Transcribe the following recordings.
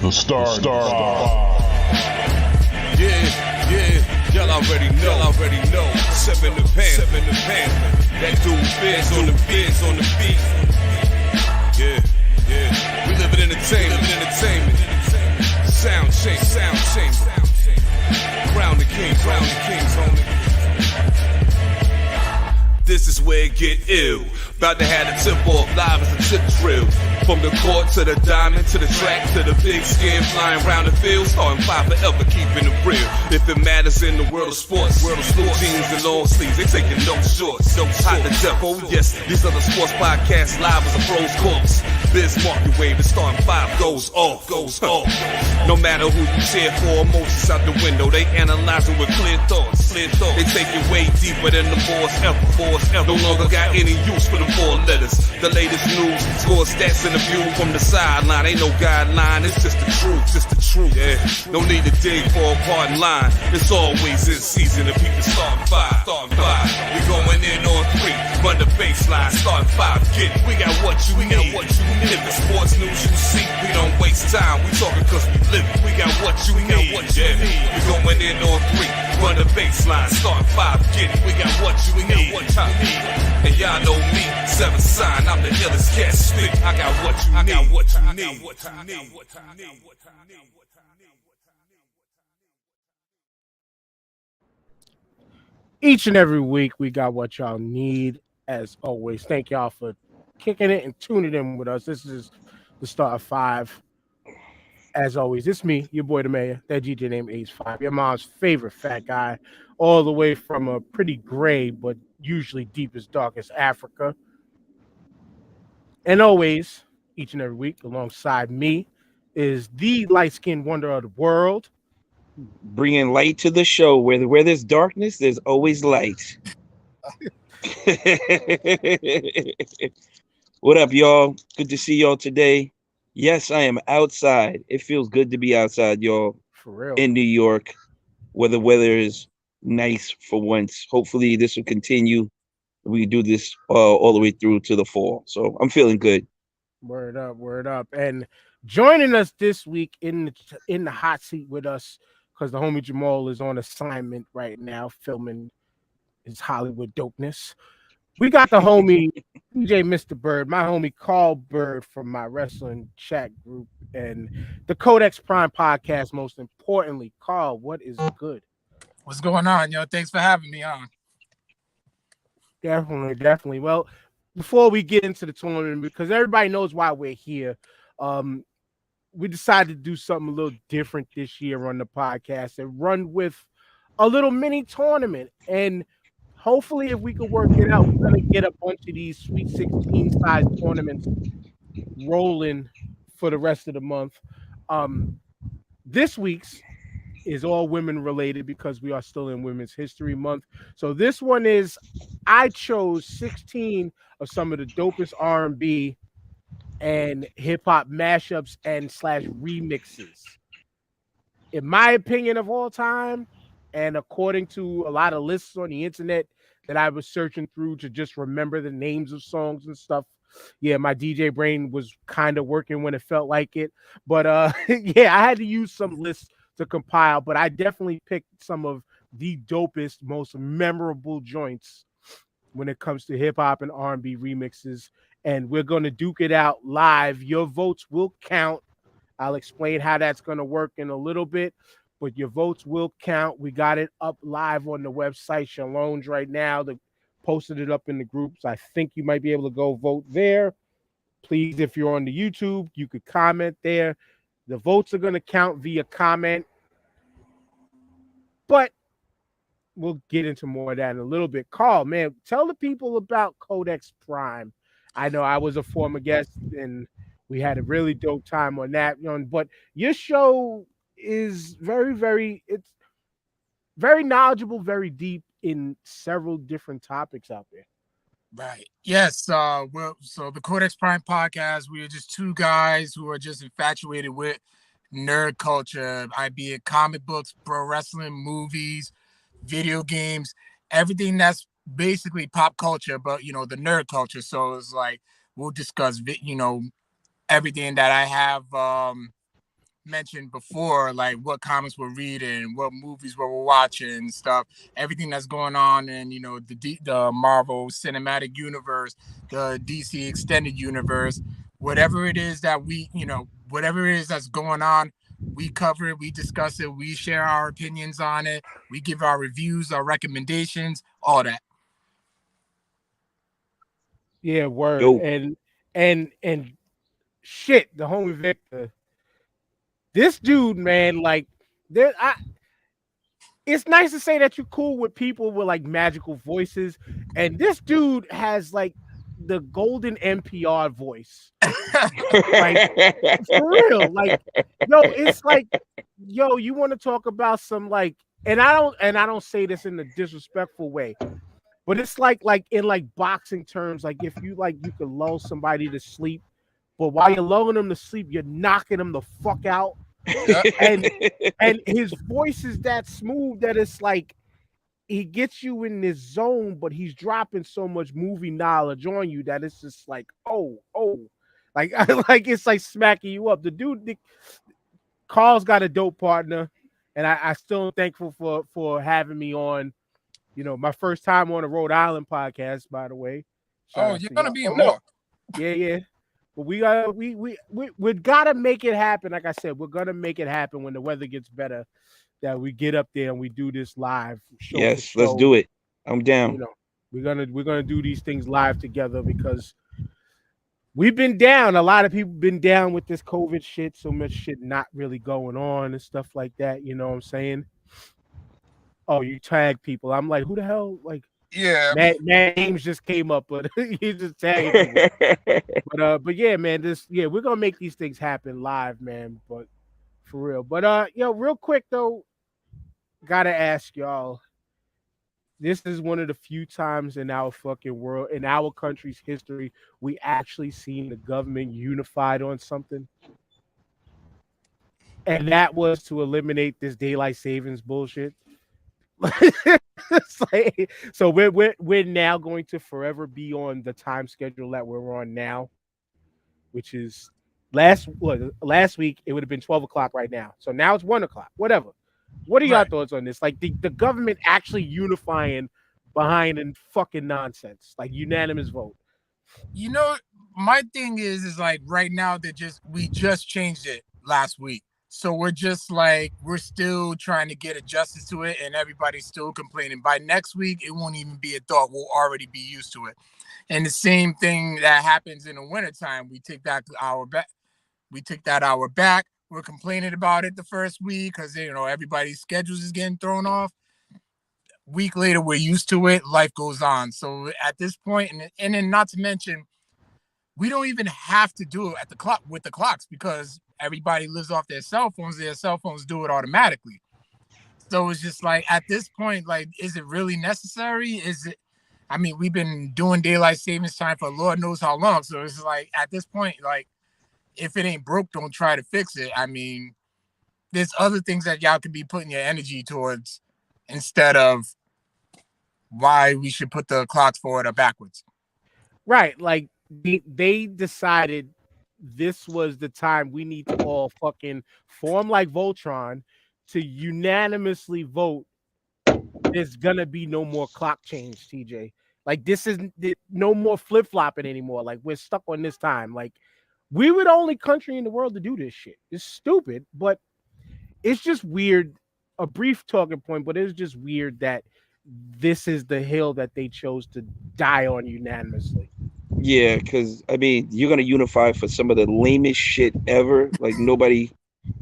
The Star. Yeah, y'all already know. Seven the Panther. That dude Biz on the beat. Yeah. We live in entertainment. Sound change. Crown the kings, homie. This is where it get ill. About to have the tip off live as a tip drill. From the court to the diamond, to the track, to the big skin, flying around the field, starting five forever, keeping it real. If it matters in the world of sports, blue jeans and long sleeves, they taking no shorts. Hot to death, oh yes, these are the sports podcasts live as a pros course. Biz mark your wave, the starting five goes off. No matter who you cheer for, emotions out the window, they analyzing with clear thoughts. They take it way deeper than the force ever. No longer got any use for the four letters. The latest news, score stats and the view from the sideline. Ain't no guideline, it's just the truth. Yeah, no need to dig for a pardon line. It's always in season if people starting five. We going in on three, run the baseline, starting five. Get it, we got what you need. If the sports news you see, we don't waste time. We talking cause we live it. We got what you need. We going in on three, run the baseline, starting five. Get it, we got what you need. And y'all know me, seven sign, I'm the illest cat stick. I got what you need. Each and every week, we got what y'all need, as always. Thank y'all for kicking it and tuning in with us. This is the Star 5. As always, it's me, your boy the mayor, that DJ named Ace5, your mom's favorite fat guy, all the way from a pretty gray, but usually deepest, darkest Africa. And always, each and every week, alongside me, is the light-skinned wonder of the world. Bringing light to the show. Where there's darkness, there's always light. What up, y'all? Good to see y'all today. Yes, I am outside. It feels good to be outside, y'all. For real. In New York, where the weather is nice for once. Hopefully, this will continue. We do this all the way through to the fall. So I'm feeling good. Word up. And joining us this week in the hot seat with us, because the homie Jamal is on assignment right now, filming his Hollywood dopeness. We got the homie DJ Mr. Bird, my homie Carl Bird from my wrestling chat group, and the Codex Prime podcast. Most importantly, Carl, what is good? What's going on, yo? Thanks for having me on. Definitely. Well, before we get into the tournament, because everybody knows why we're here, we decided to do something a little different this year on the podcast and run with a little mini tournament. And hopefully, if we can work it out, we're going to get a bunch of these Sweet 16 size tournaments rolling for the rest of the month. This week's is all women related because we are still in Women's History Month. So this one is, I chose 16 of some of the dopest R&B and hip-hop mashups and / remixes. In my opinion of all time, and according to a lot of lists on the internet that I was searching through to just remember the names of songs and stuff. Yeah, my DJ brain was kind of working when it felt like it. But yeah, I had to use some lists to compile, but I definitely picked some of the dopest, most memorable joints when it comes to hip-hop and R&B remixes. And we're going to duke it out live. Your votes will count. I'll explain how that's going to work in a little bit, but your votes will count. We got it up live on the website, Shalom's right now. They posted it up in the groups. I think you might be able to go vote there. Please, if you're on the YouTube, you could comment there. The votes are going to count via comment, but we'll get into more of that in a little bit. Carl, man, tell the people about Codex Prime. I know I was a former guest, and we had a really dope time on that. But your show is it's very knowledgeable, very deep in several different topics out there. Right. Yes. So the Codex Prime podcast, we are just two guys who are just infatuated with nerd culture, be it comic books, pro wrestling, movies, video games, everything that's basically pop culture, but the nerd culture. So it's like we'll discuss everything that I have mentioned before, like what comics we're reading, what movies we're watching, and stuff, everything that's going on in the Marvel Cinematic Universe, the DC Extended Universe, whatever it is that whatever it is that's going on, we cover it, we discuss it, we share our opinions on it, we give our reviews, our recommendations, all that. Yeah, word. Yo. And shit, the homie Victor. This dude, man, like it's nice to say that you're cool with people with like magical voices, and this dude has like the golden NPR voice. Like for real. Like, yo, it's like, yo, you want to talk about some like, and I don't say this in a disrespectful way, but it's like in like boxing terms, like if you could lull somebody to sleep, but while you're lulling them to sleep, you're knocking them the fuck out. and his voice is that smooth that it's like he gets you in this zone, but he's dropping so much movie knowledge on you that it's just like, oh, like like it's like smacking you up. The dude, Carl's got a dope partner, and I still am thankful for having me on. You know, my first time on a Rhode Island podcast, by the way. Oh, you're gonna be in more. Yeah. But we gotta make it happen. Like I said, we're gonna make it happen when the weather gets better. That we get up there and we do this live. Yes, let's do it. I'm down. You know, we're gonna do these things live together because we've been down. A lot of people been down with this COVID shit. So much shit not really going on and stuff like that. You know what I'm saying? Oh, you tag people. I'm like, who the hell? Like, yeah, names just came up, but you just tagging people. But yeah, man, we're gonna make these things happen live, man. But for real. But real quick though, gotta ask y'all. This is one of the few times in our fucking world, in our country's history, we actually seen the government unified on something. And that was to eliminate this daylight savings bullshit. So we're now going to forever be on the time schedule that we're on now, which is last week it would have been 12 o'clock right now. So now it's 1 o'clock. Whatever. What are y'all thoughts on this? Like the government actually unifying behind and fucking nonsense, like unanimous vote. You know, my thing is like right now we just changed it last week. So we're just like, we're still trying to get adjusted to it, and everybody's still complaining. By next week, it won't even be a thought. We'll already be used to it. And the same thing that happens in the wintertime, we take that hour back. We're complaining about it the first week because everybody's schedules is getting thrown off. Week later, we're used to it. Life goes on. So at this point, and then not to mention, we don't even have to do it at the clock with the clocks because everybody lives off their cell phones. Their cell phones do it automatically. So it's just like at this point, like, is it really necessary? I mean, we've been doing daylight savings time for Lord knows how long. So it's like at this point, like, if it ain't broke, don't try to fix it. I mean, there's other things that y'all could be putting your energy towards instead of why we should put the clocks forward or backwards. Right. Like they decided this was the time we need to all fucking form like Voltron to unanimously vote. There's gonna be no more clock change, TJ. Like this is no more flip-flopping anymore. Like we're stuck on this time. Like we were the only country in the world to do this shit. It's stupid, but it's just weird. A brief talking point, but it's just weird that this is the hill that they chose to die on unanimously. Yeah, because I mean, you're gonna unify for some of the lamest shit ever. Like nobody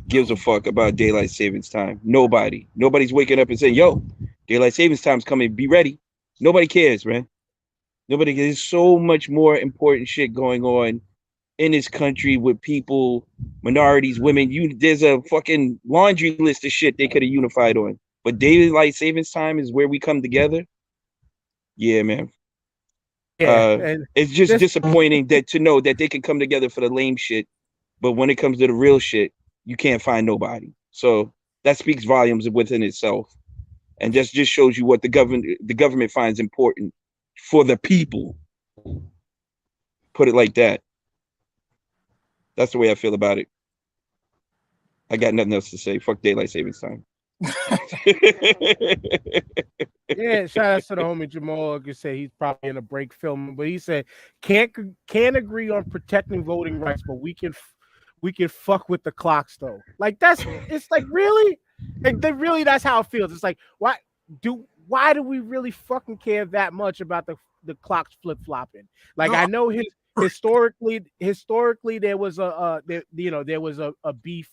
gives a fuck about daylight savings time. Nobody's waking up and saying, "Yo, daylight savings time's coming. Be ready." Nobody cares, man. Nobody. There's so much more important shit going on in this country with people, minorities, women. There's a fucking laundry list of shit they could have unified on. But daylight savings time is where we come together. Yeah, man. Yeah, it's just disappointing to know that they can come together for the lame shit, but when it comes to the real shit, you can't find nobody. So that speaks volumes within itself, and just shows you what the government finds important for the people. Put it like that. That's the way I feel about it. I got nothing else to say. Fuck daylight savings time. Yeah, shout out to the homie Jamal. Like I said, he's probably in a break filming, but he said can't agree on protecting voting rights, but we can fuck with the clocks though. Like it's like really, like that's how it feels. It's like why do we really fucking care that much about the clocks flip flopping? Like I know historically there was there was a beef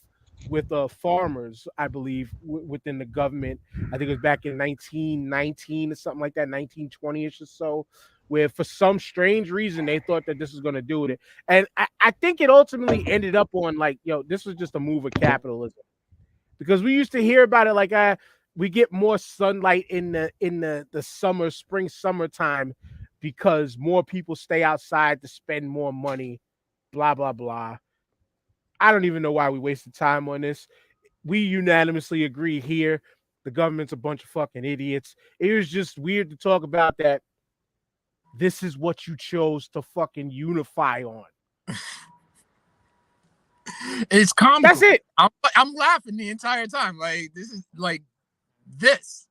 with farmers, I believe, within the government. I think it was back in 1919 or something like that, 1920ish or so, where for some strange reason they thought that this was going to do it. And I think it ultimately ended up on like, this was just a move of capitalism. Because we used to hear about it like we get more sunlight in the summertime because more people stay outside to spend more money, blah, blah, blah. I don't even know why we wasted time on this. We unanimously agree here. The government's a bunch of fucking idiots. It was just weird to talk about that. This is what you chose to fucking unify on. It's comical. That's it. I'm laughing the entire time. Like this is like this.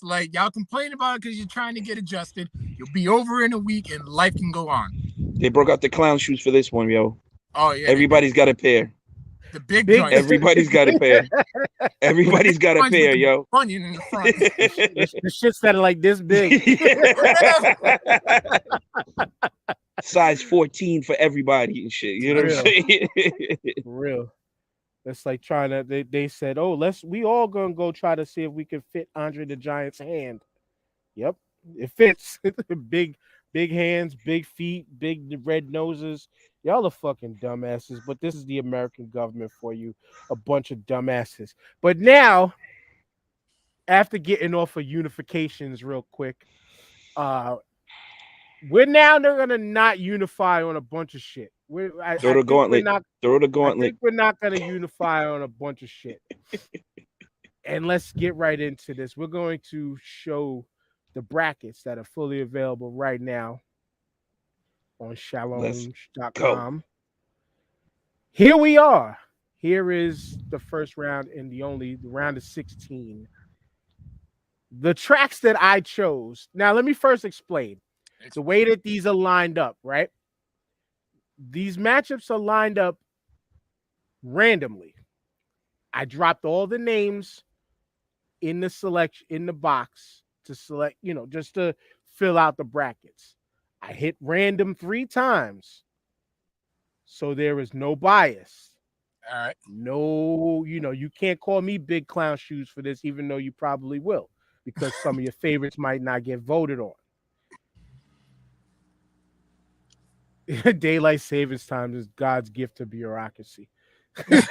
Like y'all complain about it because you're trying to get adjusted. You'll be over in a week and life can go on. They broke out the clown shoes for this one, yo. Oh yeah. Everybody's got a pair. The big joint. Everybody's got a pair. Everybody's got a pair, yo. Onion in the front. The shits that are like this big. Size 14 for everybody and shit. You know what I'm saying? For real. It's like trying to. They said, "Oh, we all gonna go try to see if we can fit Andre the Giant's hand." Yep, it fits. Big hands, big feet, big red noses. Y'all are fucking dumbasses, but this is the American government for you. A bunch of dumbasses. But now, after getting off of unifications real quick, we're now gonna not unify on a bunch of shit. Throw the gauntlet. I think we're not gonna unify on a bunch of shit. And let's get right into this. We're going to show the brackets that are fully available right now on shalom.com. Here we are. Here is the first round and the round of 16. The tracks that I chose. Now, let me first explain the way that these are lined up, right? These matchups are lined up randomly. I dropped all the names in the selection in the box to select, just to fill out the brackets. I hit random 3 times. So there is no bias. All right. No, you can't call me big clown shoes for this, even though you probably will, because some of your favorites might not get voted on. Daylight savings time is God's gift to bureaucracy. That's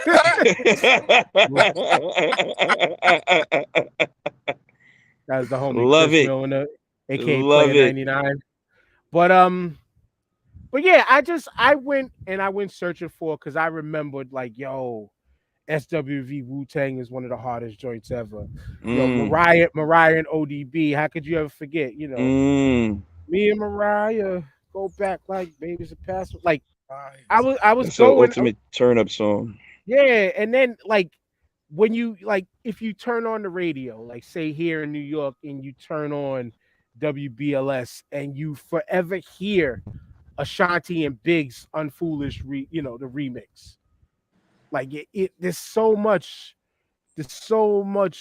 the homie. Love Chris it. Milner, aka Love Player it. 99. But yeah, I went searching for, because I remembered like, SWV Wu-Tang is one of the hardest joints ever. Mariah and ODB. How could you ever forget? Me and Mariah go back like babies and past. Like I was That's going the ultimate turn up song. Yeah, and then like when you if you turn on the radio, like say here in New York, and you turn on WBLS, and you forever hear Ashanti and Big's Unfoolish the remix. Like there's so much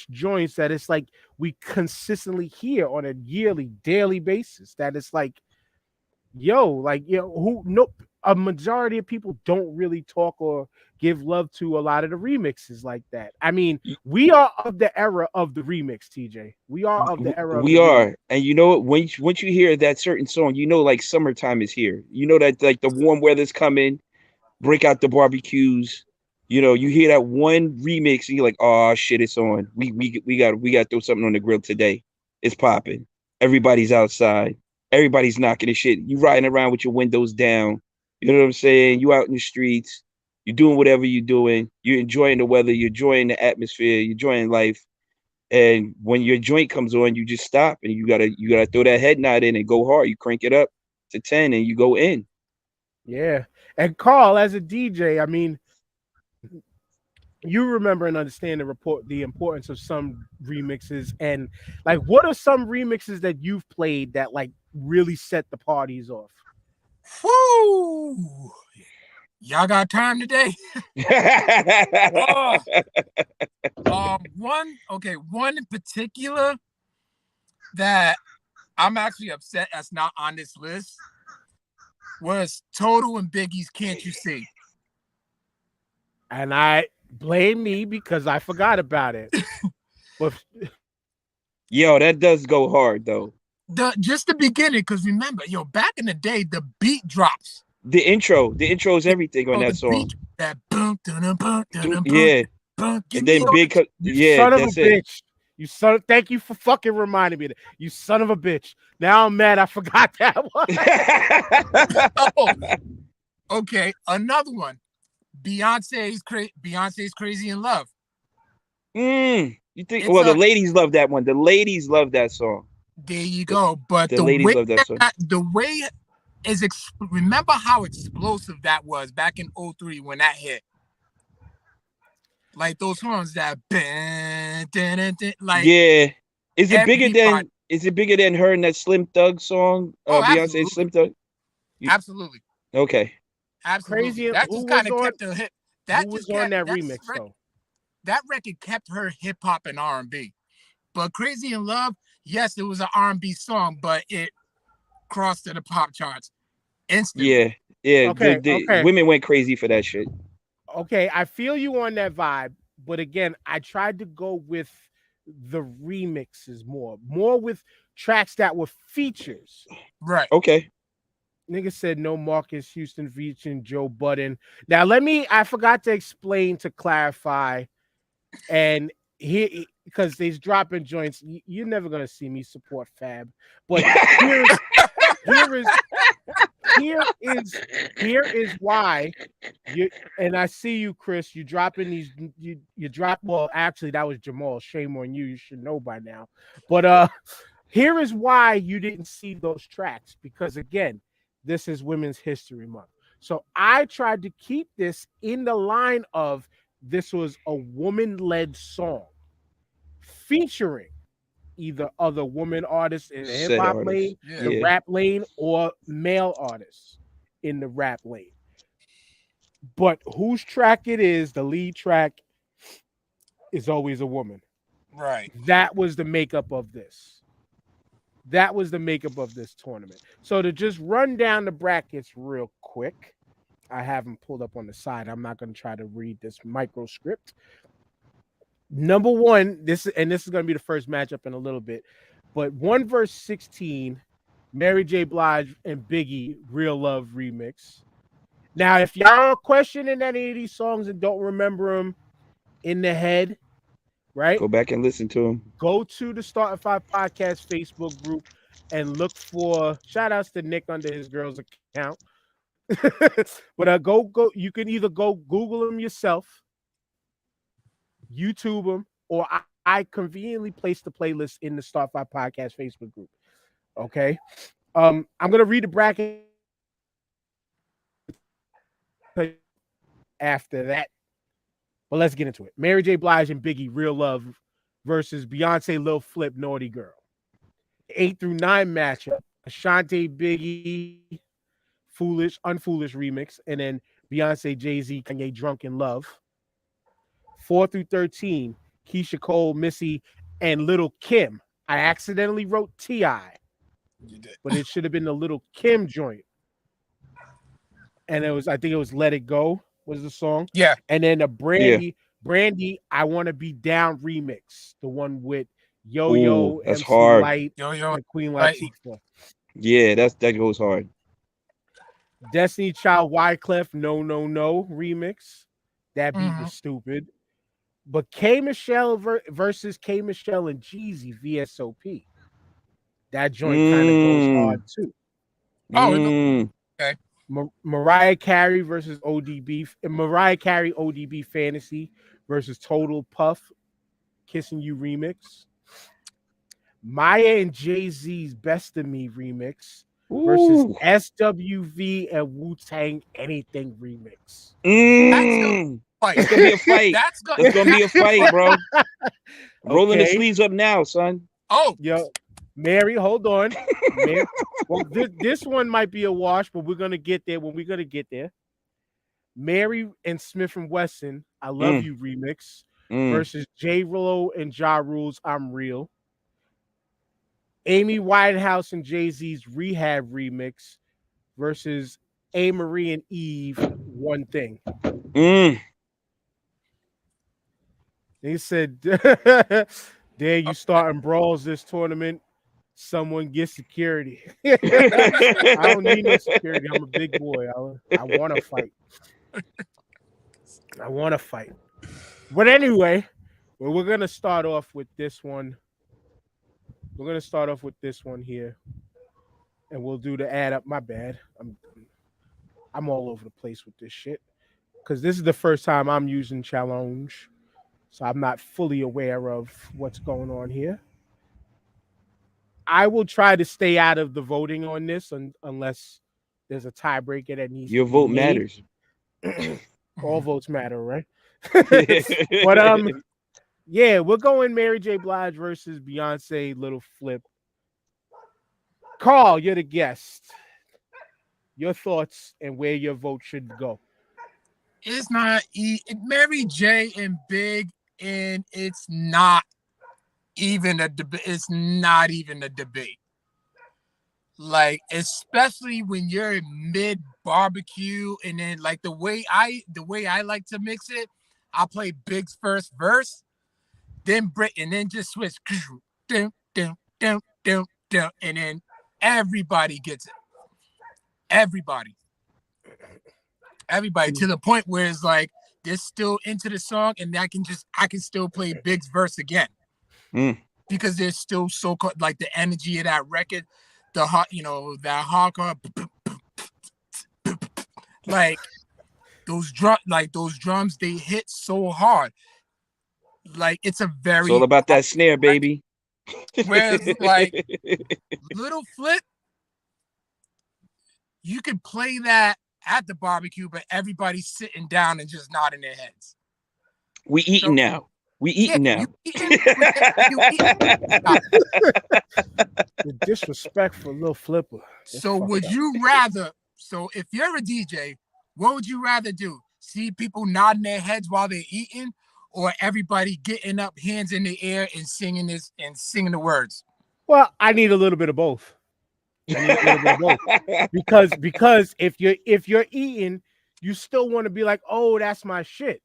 joints that it's like we consistently hear on a daily basis, that it's like, a majority of people don't really talk or give love to a lot of the remixes like that. I mean, we are of the era of the remix, TJ. We are of the era. We are. And you know what? Once you hear that certain song, like summertime is here. That like the warm weather's coming, break out the barbecues. You hear that one remix and you're like, oh shit, it's on. We got to throw something on the grill today. It's popping. Everybody's outside. Everybody's knocking the shit. You riding around with your windows down. You know what I'm saying? You out in the streets. You're doing whatever you're doing. You're enjoying the weather. You're enjoying the atmosphere. You're enjoying life. And when your joint comes on, you just stop and you gotta throw that head nod in and go hard. You crank it up to 10 and you go in. Yeah. And Carl, as a DJ, I mean, you remember and understand the importance of some remixes, and like what are some remixes that you've played that like really set the parties off? Woo! Y'all got time today? One in particular that I'm actually upset that's not on this list was Total and Biggie's "Can't You See." And I blame me because I forgot about it. But Yo, that does go hard though. Just the beginning, because remember, back in the day, the beat drops. The intro is everything on that song. That boom, dun, boom, dun, Yeah. boom, And then big, you son of a that's it. bitch. Thank you for fucking reminding me of that. You son of a bitch. Now I'm mad I forgot that one. Okay, another one. Beyonce's Crazy in Love. You think? The ladies love that one. The ladies love that song. There you go. But the ladies love that song. Remember how explosive that was back in 2003 when that hit. Like those horns that like Is it bigger than her in that Slim Thug song? Beyonce Slim Thug? Absolutely. Okay. Absolutely. Crazy. That just kind of kept her hit. Who was on that remix though? That record kept her hip hop and R&B. But Crazy in Love, yes, it was an R&B song, but it crossed to the pop charts instantly. Yeah. Okay. Women went crazy for that shit. Okay, I feel you on that vibe, but again, I tried to go with the remixes more with tracks that were features. Right. Okay. Nigga said no Marcus Houston featuring Joe Budden. Now I forgot to explain to clarify, and here because they's dropping joints. You're never gonna see me support Fab, but here is why and I see you, Chris. You dropping these. You drop. Well, actually, that was Jamal. Shame on you. You should know by now. But here is why you didn't see those tracks, because again, this is Women's History Month. So I tried to keep this in the line of this was a woman-led song featuring either other woman artists in the hip-hop lane, the rap lane, or male artists in the rap lane. But whose track it is, the lead track is always a woman. Right. That was the makeup of this. That was the makeup of this tournament. So to just run down the brackets real quick, I have them pulled up on the side. I'm not going to try to read this micro script. Number one, this is going to be the first matchup in a little bit, but 1 vs. 16, Mary J. Blige and Biggie, Real Love remix. Now, if y'all are questioning any of these songs and don't remember them in the head, right? Go back and listen to them. Go to the Starting Five Podcast Facebook group and look for shout outs to Nick under his girl's account. But go. You can either go Google them yourself, YouTube them, or I conveniently placed the playlist in the Start Five Podcast Facebook group. Okay. I'm gonna read the bracket after that. But let's get into it. Mary J. Blige and Biggie, Real Love versus Beyonce, Lil Flip, Naughty Girl. 8 through 9 matchup. Ashanti, Biggie, Foolish, Unfoolish remix. And then Beyonce, Jay-Z, Kanye, Drunk in Love. 4 through 13, Keisha Cole, Missy, and Little Kim. I accidentally wrote T.I., but it should have been the Little Kim joint. And I think it was Let It Go was the song. Yeah. And then a Brandy, I Want to Be Down remix. The one with Yo-Yo, that's MC hard. Light, Yo-Yo, and Queen Latifah. Yeah, that goes hard. Destiny Child, Wyclef, No remix. That beat was stupid. But K Michelle versus K Michelle and Jeezy, VSOP. That joint kind of goes hard too. Okay. Mariah Carey versus ODB. Mariah Carey ODB Fantasy versus Total Puff Kissing You remix. Maya and Jay-Z's Best of Me remix versus SWV and Wu-Tang Anything remix. fight. It's gonna be a fight. It's gonna be a fight, bro. Rolling the sleeves up now, son. Oh, yo, Mary, hold on. Mary, well, this one might be a wash, but we're gonna get there when we're gonna get there. Mary and Smith and Wesson, I Love You remix versus J. Lo and Ja Rule's I'm Real. Amy Winehouse and Jay-Z's Rehab remix versus A. Marie and Eve, One Thing. They said, there you starting brawls this tournament. Someone get security. I don't need no security. I'm a big boy. I want to fight. I want to fight. But anyway, we're going to start off with this one. We're going to start off with this one here. And we'll do the add up. My bad. I'm all over the place with this shit. Because this is the first time I'm using challenge. So I'm not fully aware of what's going on here. I will try to stay out of the voting on this unless there's a tiebreaker that needs your to be vote made. matters. All votes matter, right? But yeah, we're going Mary J. Blige versus Beyonce Little Flip. Carl, you're the guest. Your thoughts and where your vote should go. It's not Mary J. and Big, and it's not even a debate. It's not even a debate. Like, especially when you're mid barbecue, and then like the way I like to mix it, I'll play Big's first verse, then Brit, and then just switch, and then everybody gets it. Everybody to the point where it's like they're still into the song, and I can still play Big's verse again because there's still so like the energy of that record, the hot, that hardcore, like those drums they hit so hard, like it's all about that snare, baby. Whereas like Little Flip, you can play that at the barbecue, but everybody's sitting down and just nodding their heads. We eating now. We eating now. The disrespectful Little Flipper. So would you rather? So if you're a DJ, what would you rather do? See people nodding their heads while they're eating, or everybody getting up, hands in the air, and singing the words? Well, I need a little bit of both. Because if you're eating, you still want to be like, oh, that's my shit.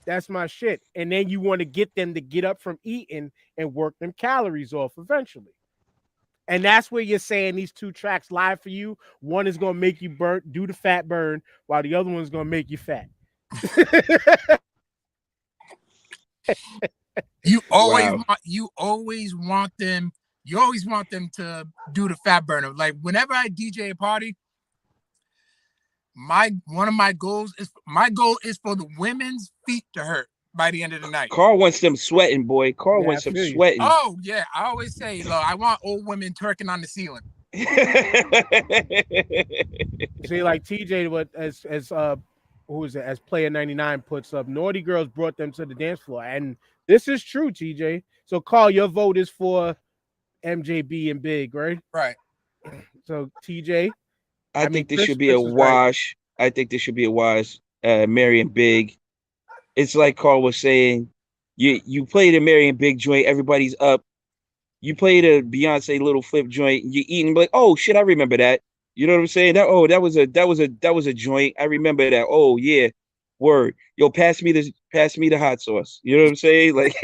That's my shit. And then you want to get them to get up from eating and work them calories off eventually. And that's where you're saying these two tracks live for you. One is going to make you do the fat burn, while the other one's going to make you fat. You always want them to do the fat burner. Like whenever I DJ a party, my goal is for the women's feet to hurt by the end of the night. Carl wants them sweating, boy. Carl wants them sweating. Oh yeah, I always say, look, I want old women twerking on the ceiling. See, like TJ, what as who is it? As Player 99 puts up, Naughty Girls brought them to the dance floor, and this is true, TJ. So Carl, your vote is for MJB and Big, right? Right. So TJ, I think this should be a wash. Right. I think this should be a wash. Mary and Big. It's like Carl was saying. You play the Mary and Big joint, everybody's up. You play the Beyonce Little Flip joint, you eating like, oh shit, I remember that. You know what I'm saying? That was a joint. I remember that. Oh yeah, word. Yo, pass me the hot sauce. You know what I'm saying? Like,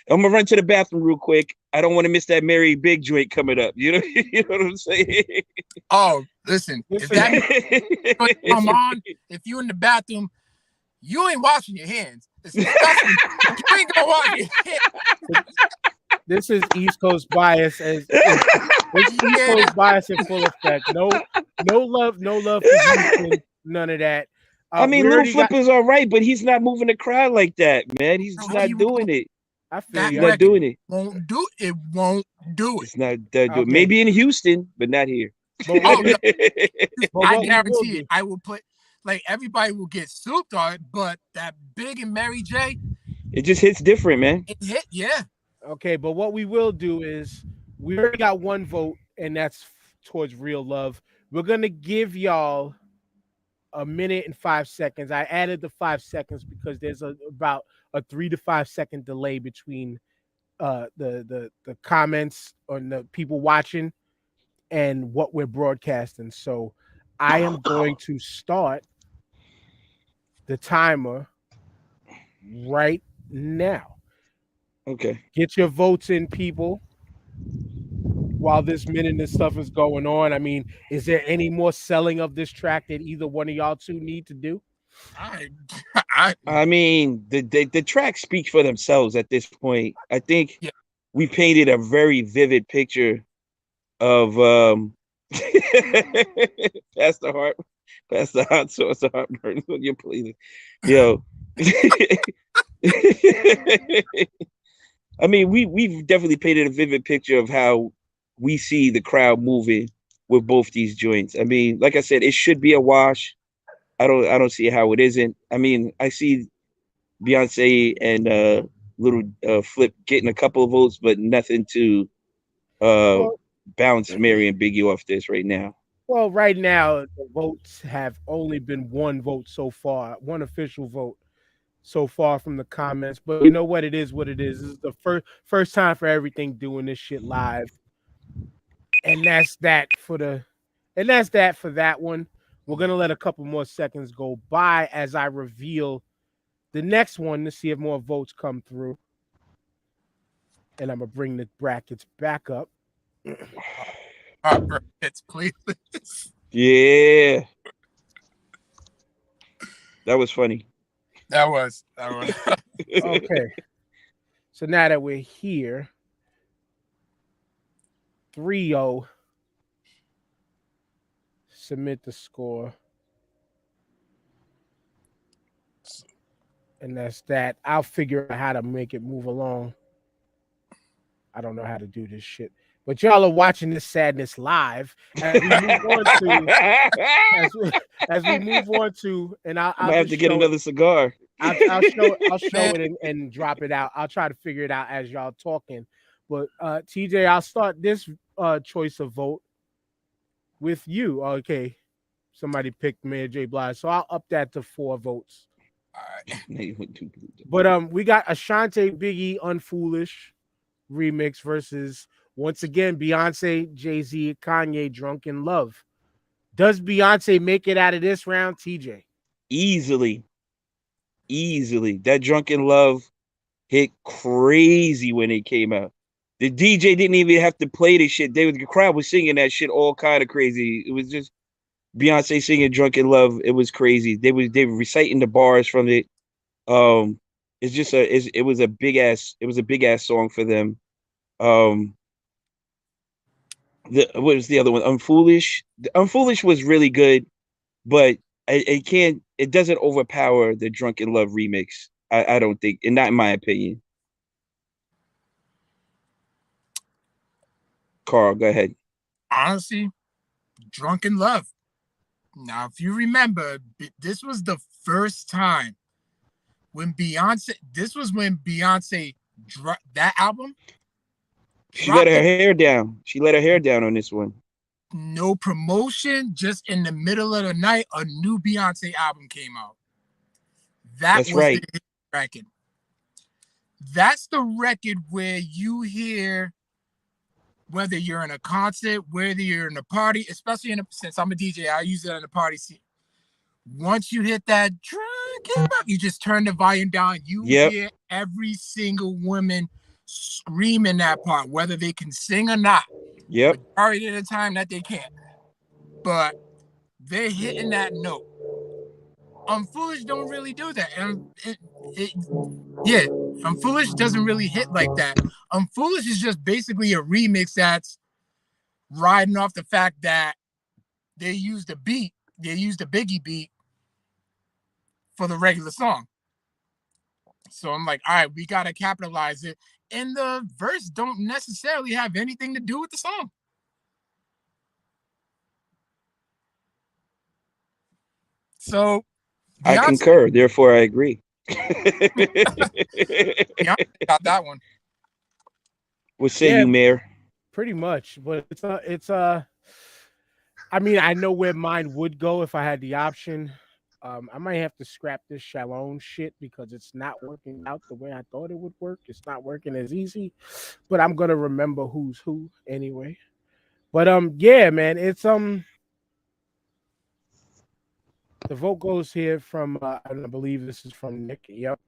I'm gonna run to the bathroom real quick. I don't want to miss that Mary Big joint coming up. You know what I'm saying? Oh, listen. If that come on, if you in the bathroom, you ain't washing your hands. It's disgusting. You ain't gonna wash your hands. This is East Coast bias East Coast bias in full effect. No love for Houston, none of that. I mean, Little Flip is all right, but he's not moving the crowd like that, man. He's not doing it. I feel he's not doing it. Won't do it. Won't do it. It's not that okay. Maybe in Houston, but not here. I guarantee it. I will put. like everybody will get souped on it, but that Big and Mary J, It just hits different, man. it hit, yeah. Okay, but what we will do is we already got one vote, and that's towards Real Love. We're gonna give y'all a minute and 5 seconds. I added the 5 seconds because there's about a 3 to 5 second delay between the comments on the people watching and what we're broadcasting. So I am going to start the timer right now. Okay. Get your votes in, people, while this minute and stuff is going on. I mean, is there any more selling of this track that either one of y'all two need to do? I mean, the tracks speak for themselves at this point. I think we painted a very vivid picture of past the hot sauce, the heartburn when you're pleasing. Yo. I mean, we've definitely painted a vivid picture of how we see the crowd moving with both these joints. I mean, like I said, it should be a wash. I don't see how it isn't. I mean, I see Beyonce and little Flip getting a couple of votes, but nothing to bounce Mary and Biggie off this right now. Well, right now the votes have only been one vote so far, one official vote so far from the comments. But you know what? It is what it is. This is the first time for everything doing this shit live, and that's that for that one. We're gonna let a couple more seconds go by as I reveal the next one to see if more votes come through. And I'm gonna bring the brackets back up. Brackets, please. Yeah, that was funny. That was. Okay. So now that we're here, 3-0. Submit the score. And that's that. I'll figure out how to make it move along. I don't know how to do this shit. But y'all are watching this sadness live as we move on to, as we move on to, and I'll I might have to get another cigar. I'll show it and drop it out. I'll try to figure it out as y'all talking. But TJ, I'll start this choice of vote with you. Okay, somebody picked Mary J. Blige, so I'll up that to 4 votes. All right. But we got Ashanti Biggie Unfoolish remix versus once again Beyonce, Jay-Z, Kanye Drunk in Love. Does Beyonce make it out of this round, TJ? Easily. That Drunk in Love hit crazy when it came out. The DJ didn't even have to play this shit. The crowd was singing that shit all kind of crazy. It was just Beyonce singing Drunk in Love. It was crazy. They were reciting the bars from it. It's just it was a big ass song for them. What was the other one? Unfoolish. Unfoolish was really good, but it doesn't overpower the Drunk in Love remix. I don't think, and not in my opinion. Carl, go ahead. Honestly, Drunk in Love. Now, if you remember, this was the first time when Beyonce dropped that album. She let her hair down. She let her hair down on this one. No promotion, just in the middle of the night, a new Beyonce album came out. That's right. The record. That's the record where you hear, whether you're in a concert, whether you're in a party, especially since I'm a DJ, I use it in the party scene. Once you hit that drunk, you just turn the volume down. You hear every single woman screaming that part, whether they can sing or not. Yep. Majority of the time that they can't. But they're hitting that note. Unfoolish don't really do that. And Unfoolish doesn't really hit like that. Unfoolish is just basically a remix that's riding off the fact that they used a Biggie beat for the regular song. So I'm like, all right, we got to capitalize it. And the verse don't necessarily have anything to do with the song. So I Beyonce, concur. Therefore, I agree. Beyonce got that one. What say Yeah. you, Mayor? Pretty much, but I mean, I know where mine would go if I had the option. I might have to scrap this Shalom shit because it's not working out the way I thought it would work. It's not working as easy, but I'm gonna remember who's who anyway. But yeah, man, it's the vote goes here from I believe this is from Nick. Yep.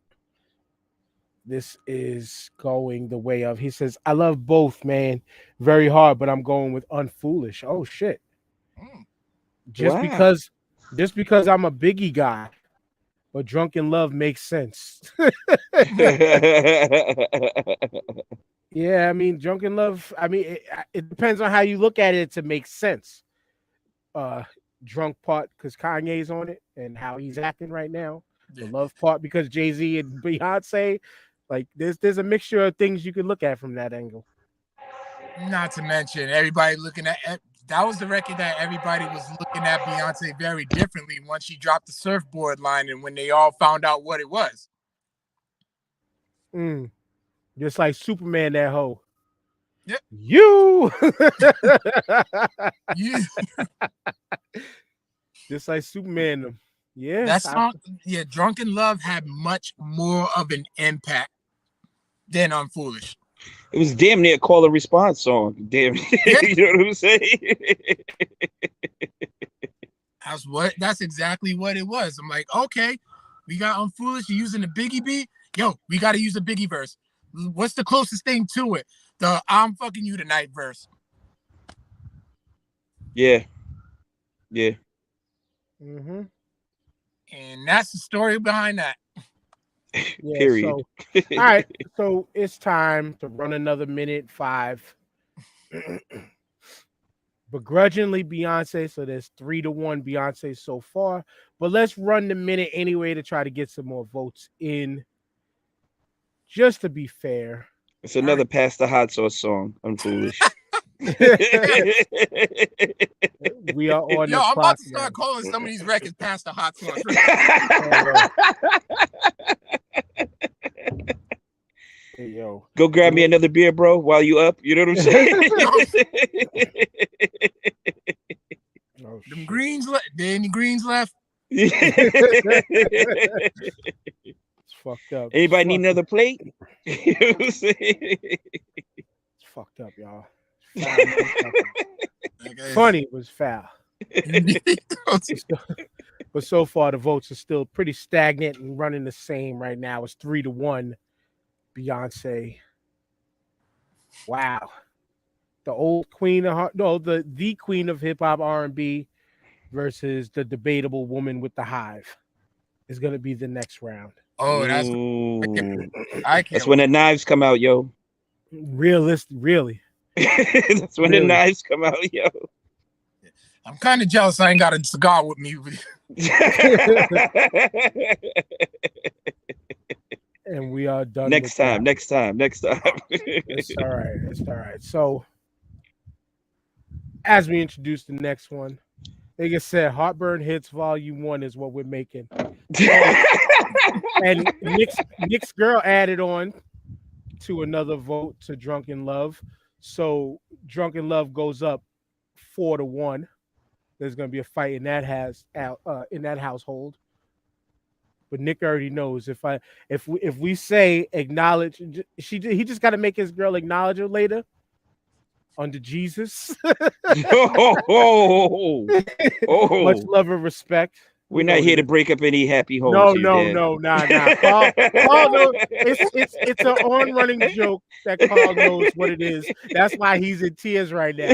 This is going the way of, he says, I love both, man. Very hard, but I'm going with Unfoolish. Oh shit. Mm. Just Wow. because I'm a Biggie guy, but Drunken Love makes sense. Yeah, I mean, Drunken Love, I mean, it depends on how you look at it to make sense. Drunk part because Kanye's on it and how he's acting right now. The love part because Jay-Z and Beyonce. Like there's a mixture of things you could look at from that angle. Not to mention everybody looking at that was the record that everybody was looking at Beyonce very differently once she dropped the surfboard line and when they all found out what it was. Just like Superman, that hoe. Yep. You. You. Just like Superman. Yeah. That song, yeah, Drunken Love had much more of an impact than Unfoolish. It was damn near a call and response song. Damn. Yeah. You know what I'm saying? That's exactly what it was. I'm like, okay, we got Unfoolish, you're using the Biggie beat. Yo, we got to use a Biggie verse. What's the closest thing to it? The I'm fucking you tonight verse. Yeah. Yeah. Mm-hmm. And that's the story behind that. Yeah, Period. So, all right, so it's time to run another minute 5. Begrudgingly Beyonce, so there's 3-1 Beyonce so far. But let's run the minute anyway to try to get some more votes in. Just to be fair. It's another Pass the Hot Sauce song. I'm foolish. We are on Yo, the I'm clock about to now. start calling some of these records past the hot sauce. Hey, yo. Go grab me another beer, bro, while you up. You know what I'm saying? Oh, Them greens left. There any greens left? it's fucked up. Anybody need another plate? You know what I'm saying? It's fucked up, y'all. Funny was foul. But so far the votes are still pretty stagnant and running the same right now. It's 3-1 Beyonce. Wow. The old queen of the queen of hip hop R&B versus the debatable woman with the hive is going to be the next round. Oh, that's that's when the knives come out, yo. Really? That's when the knives come out, yo. I'm kind of jealous I ain't got a cigar with me. And we are done. Next time. It's all right. So, as we introduce the next one, like I said, Heartburn Hits Volume 1 is what we're making. And Nick's girl added on to another vote to Drunken Love. So Drunken Love goes up 4-1. There's gonna be a fight in that household. But Nick already knows if we say acknowledge, he just got to make his girl acknowledge her later under Jesus. Much love and respect. We're not here to break up any happy homes. No, nah. Paul, it's an on-running joke that Carl knows what it is. That's why he's in tears right now.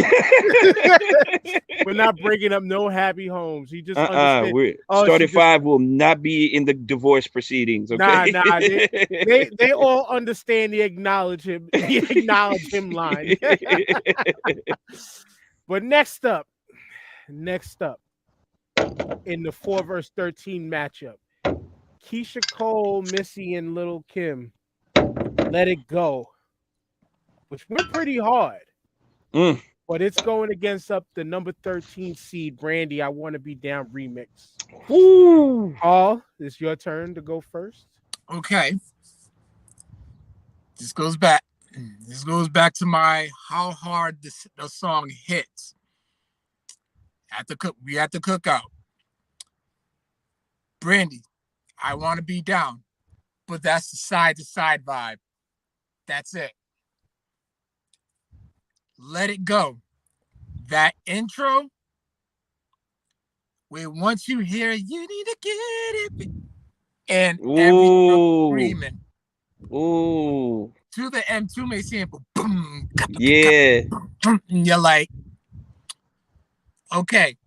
We're not breaking up no happy homes. He just Started 5 will not be in the divorce proceedings. Okay? Nah. They all understand the acknowledge him line. But next up. In the 4 vs. 13 matchup, Keisha Cole, Missy, and Lil' Kim, Let It Go, which went pretty hard. but it's going against up the number 13 seed Brandy. I Want to Be Down remix. Woo. Paul, it's your turn to go first. Okay. This goes back to my how hard the song hits. We had to cook out. Brandy, I Want to Be Down, but that's the side to side vibe. That's it. Let It Go. That intro, where once you hear you need to get it, and everyone screaming. Ooh. To the M2 sample, boom, Yeah. and you're like, okay,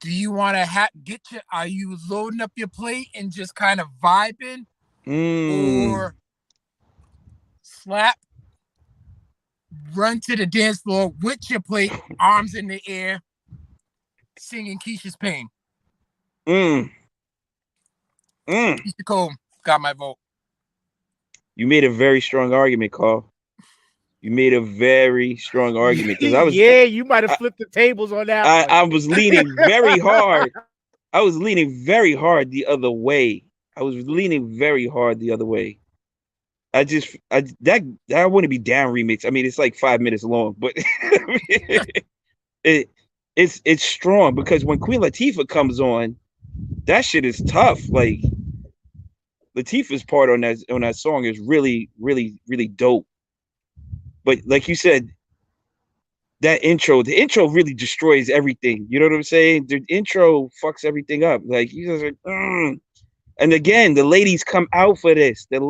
do you want to are you loading up your plate and just kind of vibing, or slap, run to the dance floor with your plate, arms in the air, singing Keisha's Pain? Keisha Cole got my vote. You made a very strong argument, Carl. You made a very strong argument because I was. Yeah, you might have flipped the tables on that. I was leaning very hard. I was leaning very hard the other way. I that I Want to Be Down remix. I mean, it's like 5 minutes long, but it's strong because when Queen Latifah comes on, that shit is tough. Like Latifah's part on that song is really, really, really dope. But like you said, the intro really destroys everything. You know what I'm saying? The intro fucks everything up. Like you guys are, and again, the ladies come out for this. And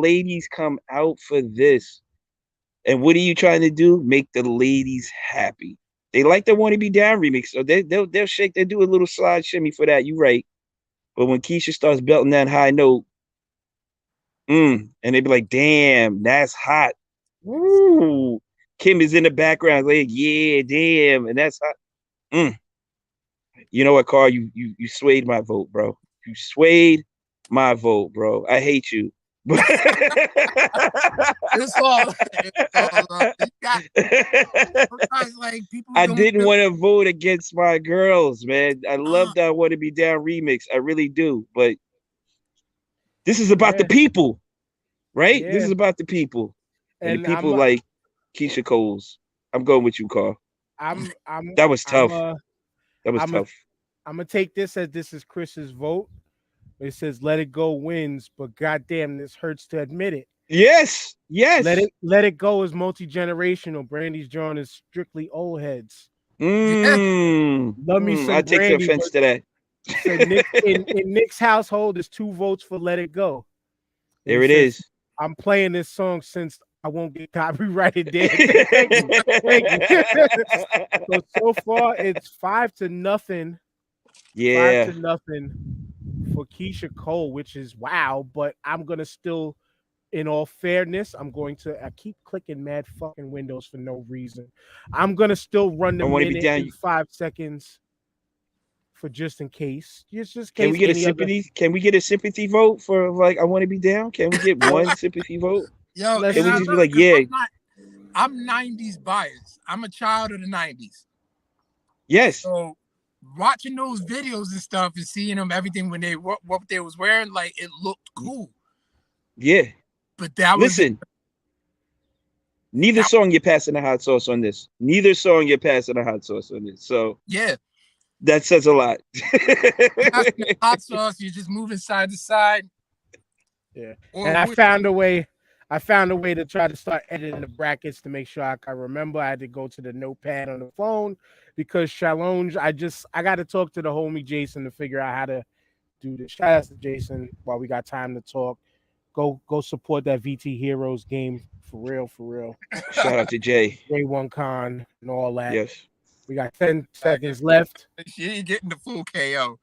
what are you trying to do? Make the ladies happy. They like the Want to Be Down remix, so they'll shake. They'll do a little slide shimmy for that. You right. But when Keisha starts belting that high note, and they be like, "Damn, that's hot." Woo. Kim is in the background, like, "Yeah, damn," and that's hot. You know what, Carl? You swayed my vote, bro. You swayed my vote, bro. I hate you. It's all like people. I didn't want to vote against my girls, man. I love that Want to Be Down remix. I really do. But this is about the people, right? Yeah. This is about the people. And the people like Keisha Cole's. I'm going with you, Carl. That was tough. That was tough. I'm gonna take this as this is Chris's vote. It says Let It Go wins, but goddamn, this hurts to admit it. Yes. Let It Go is multi-generational. Brandy's drawing is strictly old heads. Love me some I take Brandy, offense to that. So in Nick's household, there's 2 votes for Let It Go. There it is. I'm playing this song since I won't get copyrighted there. Thank you. So far, it's 5-0. Yeah. 5-0 for Keisha Cole, which is wow. But I'm gonna still, in all fairness, I keep clicking mad fucking windows for no reason. I'm gonna still run the minute in 5 seconds for just in case. Just in case. Can we get a sympathy? Can we get a sympathy vote for like I Want to Be Down? Can we get one sympathy vote? Yo, can we just be like, yeah? I'm 90s biased. I'm a child of the 90s. Yes. So watching those videos and stuff and seeing them, everything when what they was wearing, like it looked cool. Yeah. But that listen. Neither song you're passing the hot sauce on this. So yeah. That says a lot. Hot sauce, you're just moving side to side. Yeah. And I found a way to try to start editing the brackets to make sure I can remember. I had to go to the notepad on the phone because challenge. I got to talk to the homie Jason to figure out how to do this. Shout out to Jason while we got time to talk. Go support that VT Heroes game for real. Shout out to Jay. J1 Con and all that. Yes. We got 10 seconds left. She ain't getting the full KO.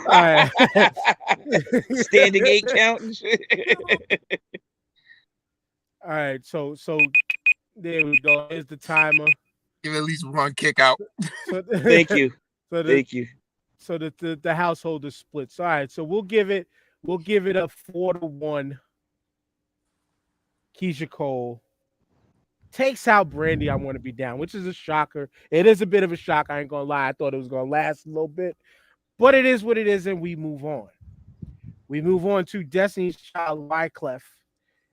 All right. Standing 8 count and shit. All right, so there we go. Here's the timer. Give at least one kick out. Thank you. Thank you. So the household is split. So, all right, so we'll give it a 4-1. Keisha Cole. takes out Brandy, I Want to Be Down, which is a shocker. It is a bit of a shock. I ain't gonna lie. I thought it was gonna last a little bit, but it is what it is, and we move on. We move on to Destiny's Child Wyclef,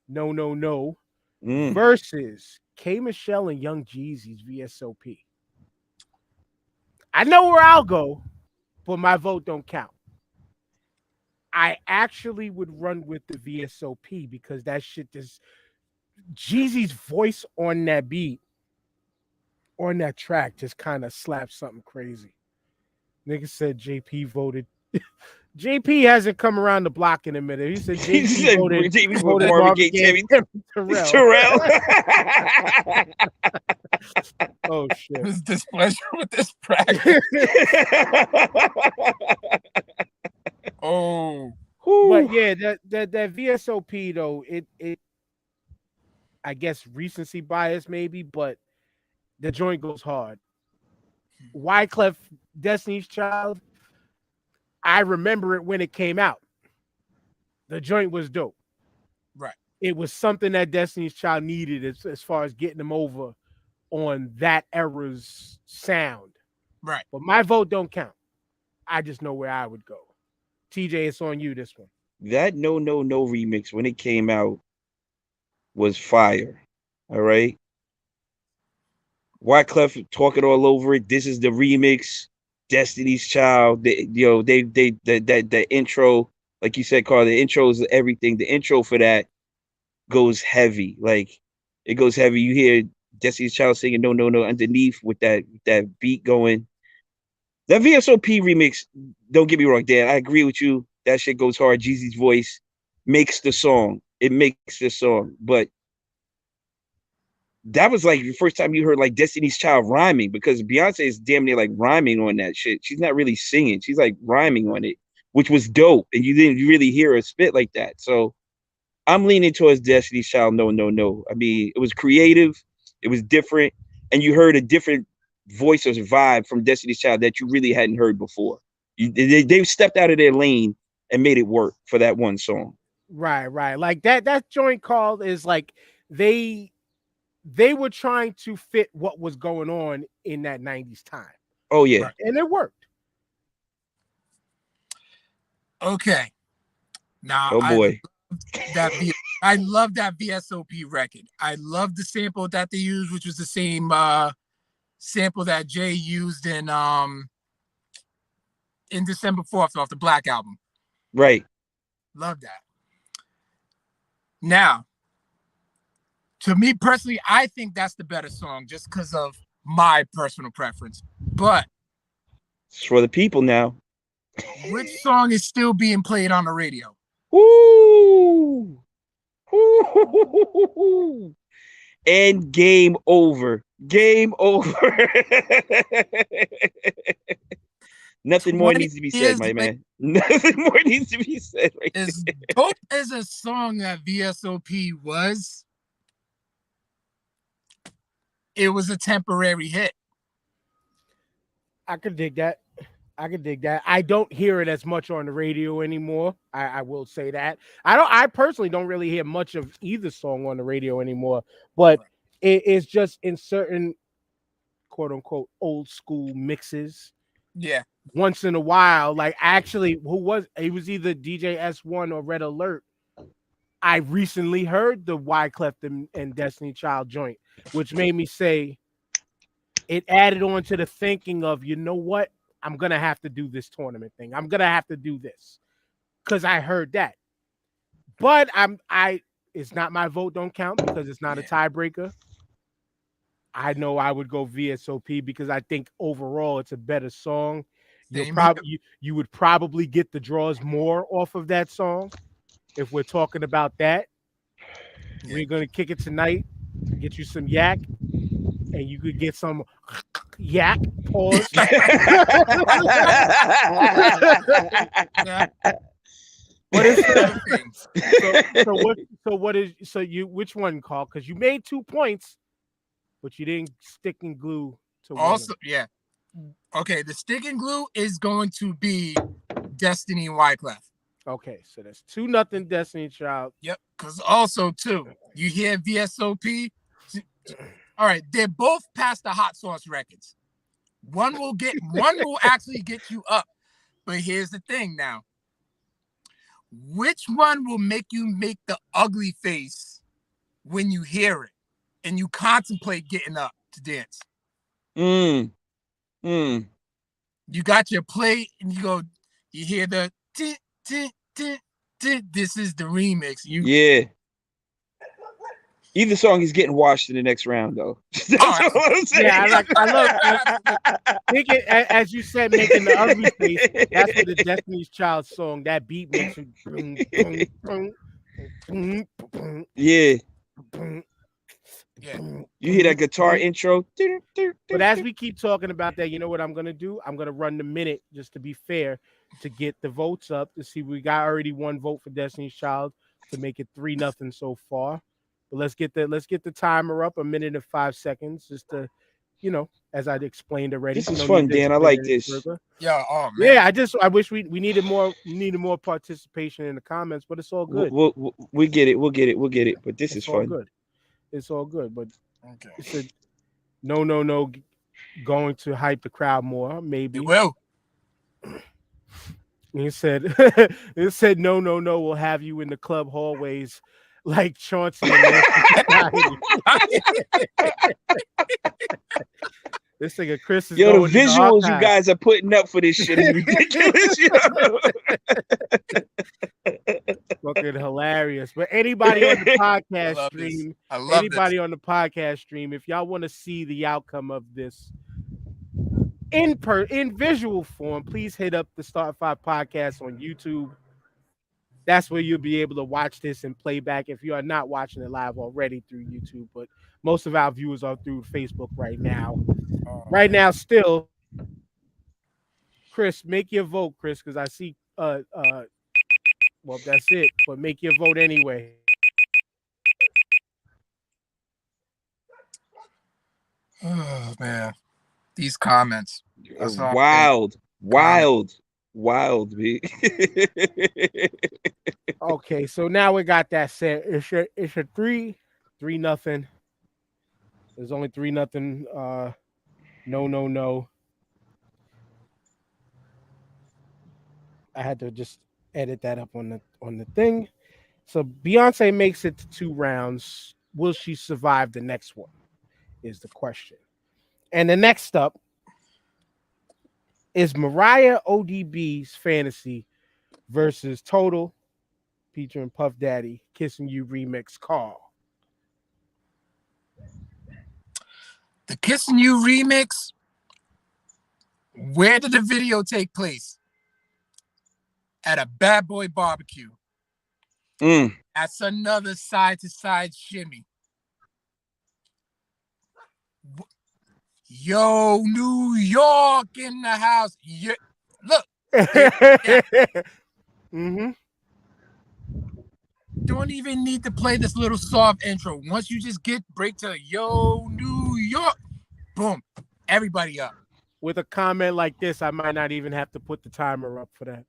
No No No, versus K Michelle and Young Jeezy's VSOP. I know where I'll go, but my vote don't count. I actually would run with the VSOP because that shit is Jeezy's voice on that beat, on that track, just kind of slaps something crazy. Nigga said JP voted. JP hasn't come around the block in a minute. He said JP voted Marvin Marvin Gaye, Gaye, Terrell. Oh shit! His displeasure with this practice. Oh, but yeah, that VSOP though, it I guess recency bias maybe, but the joint goes hard. Wyclef, Destiny's Child, I remember it when it came out. The joint was dope. right. It was something that Destiny's Child needed as far as getting them over on that era's sound. Right. But my vote don't count. I just know where I would go. TJ, it's on you this one. That No No No remix when it came out was fire. All right. Wyclef talking all over it. This is the remix. Destiny's Child. The intro, like you said, Carl, the intro is everything. The intro for that goes heavy. Like it goes heavy. You hear Destiny's Child singing No No No underneath with that beat going. That VSOP remix, don't get me wrong, Dan. I agree with you. That shit goes hard. Jeezy's voice makes the song. It makes the song. But that was like the first time you heard like Destiny's Child rhyming, because Beyonce is damn near like rhyming on that shit. She's not really singing. She's like rhyming on it, which was dope. And you didn't really hear her spit like that. So I'm leaning towards Destiny's Child. No, no, no. I mean, it was creative. It was different. And you heard a different voice or vibe from Destiny's Child that you really hadn't heard before. They stepped out of their lane and made it work for that one song. Right. Like that joint called is like they were trying to fit what was going on in that 90s time. Oh yeah. Right. And it worked. Okay. Now oh boy. I love that VSOP record. I love the sample that they used, which was the same sample that Jay used in December 4th off the Black album. Right. Love that. Now, to me personally, I think that's the better song just because of my personal preference. But it's for the people now. Which song is still being played on the radio? Woo! Woo! And game over. Game over. Nothing more needs to be said, my man. Nothing more needs to be said. Right as dope as a song that VSOP was, it was a temporary hit. I could dig that. I don't hear it as much on the radio anymore. I will say that. I personally don't really hear much of either song on the radio anymore, but it's just in certain quote unquote old school mixes. Yeah. Once in a while, like actually, it was either DJ S1 or Red Alert. I recently heard the Wyclef and Destiny Child joint, which made me say it added on to the thinking of, you know what? I'm going to have to do this tournament thing. I'm going to have to do this because I heard that. But it's not my vote don't count because it's not a tiebreaker. I know I would go VSOP because I think overall it's a better song. You would probably get the draws more off of that song if we're talking about that. Yeah. We're going to kick it tonight, get you some yak, and you could get some yak. Pause. What is which one, Carl? Because you made 2 points, but you didn't stick and glue to also winner. Yeah. Okay, the stick and glue is going to be Destiny and Wyclef. Okay, so that's 2-0 Destiny Child. Yep, because also too, you hear VSOP, All right, they're both past the hot sauce records. One will actually get you up. But here's the thing now. Which one will make you make the ugly face when you hear it and you contemplate getting up to dance? You got your plate and you hear the tint, tint, tint, tint. This is the remix. Yeah. Either song is getting washed in the next round, though. That's all I'm saying. Yeah, I thinking, as you said, making the ugly face. That's what the Destiny's Child song. That beat makes you. Yeah. You hear that guitar intro? But as we keep talking about that, you know what I'm gonna do? I'm gonna run the minute just to be fair to get the votes up to see. We got already one vote for Destiny's Child to make it 3-0 so far. But let's get the timer up 1 minute and 5 seconds just to, as I explained already. This is fun, Dan. I like this. Yeah, oh man. Yeah, I wish we needed more participation in the comments, but it's all good. We get it. We'll get it. But this is fun. Good. It's all good. But okay. It's a no going to hype the crowd more, maybe. It will. It said no, we'll have you in the club hallways like Chauncey. This nigga Chris is the visuals you guys are putting up for this shit is ridiculous. Fucking hilarious. But anybody on the podcast stream, on the podcast stream, if y'all want to see the outcome of this in visual form, please hit up the Start 5 podcast on YouTube. That's where you'll be able to watch this and play back if you are not watching it live already through YouTube. But most of our viewers are through Facebook right now. Right now, still, Chris, make your vote, Chris, because I see. Well, that's it. But make your vote anyway. Oh man, these comments. Wild, B. Okay, so now we got that set. It's a 3-0. There's only 3-0. No. I had to just edit that up on the thing. So Beyonce makes it to 2 rounds. Will she survive the next one? Is the question. And the next up is Mariah ODB's Fantasy versus Total featuring Puff Daddy Kissing You remix Call. The Kissing You remix, where did the video take place? At a Bad Boy barbecue. That's another side-to-side shimmy. Yo, New York in the house. Yeah. Look. Mm-hmm. Don't even need to play this little soft intro. Once you just break to Yo, New York, boom, everybody up. With a comment like this, I might not even have to put the timer up for that.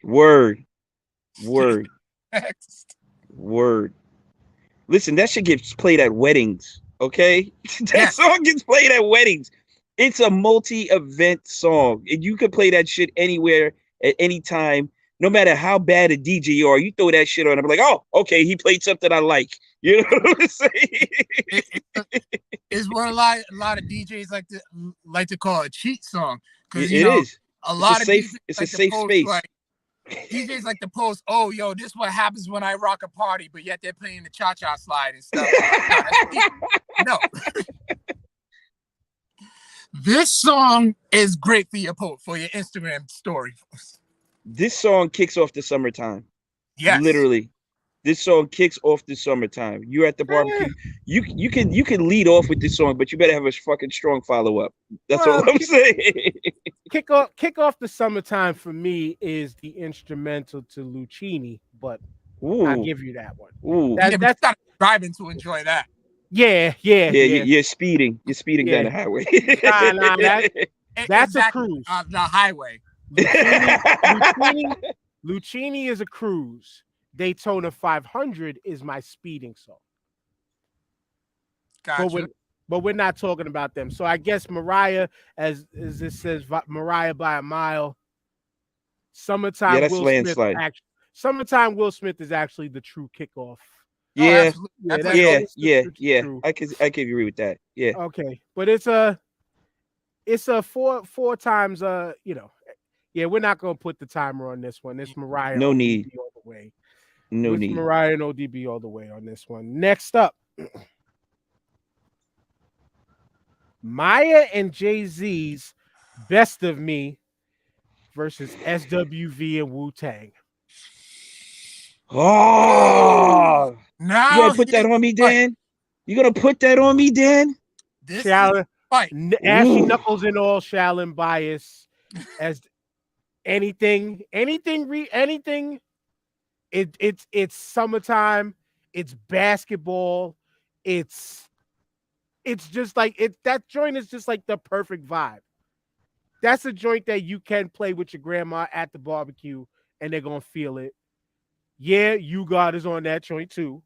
Word. Listen, that shit gets played at weddings, okay? That song gets played at weddings. It's a multi-event song, and you can play that shit anywhere at any time. No matter how bad a DJ you are, you throw that shit on. I'm like, oh, okay, he played something I like. You know what I'm saying? It's what a lot of DJs like to call a cheat song. It is. A lot of DJs it's a safe space. DJs like to post, oh, yo, this is what happens when I rock a party, but yet they're playing the cha-cha slide and stuff. No. This song is great for your Instagram story. This song kicks off the summertime. Yes. Literally. This song kicks off the summertime. You're at the barbecue. You can lead off with this song, but you better have a fucking strong follow-up. That's all I'm saying. Kick off the summertime for me is the instrumental to Lucchini, but I'll give you that one. That's not driving to enjoy that. Yeah. You're speeding. You're speeding down the highway. Nah, that's a cruise. The highway. Lucchini is a cruise. Daytona 500 is my speeding song. Gotcha. But we're not talking about them. So I guess Mariah, as it says, Mariah by a mile. Yeah, that's landslide. Summertime Will Smith is actually the true kickoff. Oh, Yeah, absolutely. Yeah, That's like, yeah. true. I can agree with that. Yeah. Okay, but it's a four times. Yeah, we're not gonna put the timer on this one. It's Mariah. No ODB need. all the way. No It's need. Mariah and ODB all the way on this one. Next up, Maya and Jay-Z's "Best of Me" versus SWV and Wu-Tang. Oh, you now gonna put that on me, Dan? You gonna put that on me, Dan? This Shallon, fight. Ashy Ooh. Knuckles and all, Shallon bias as anything. It's summertime. It's basketball. It's just like it. That joint is just like the perfect vibe. That's a joint that you can play with your grandma at the barbecue, and they're gonna feel it. Yeah, You God is on that joint too.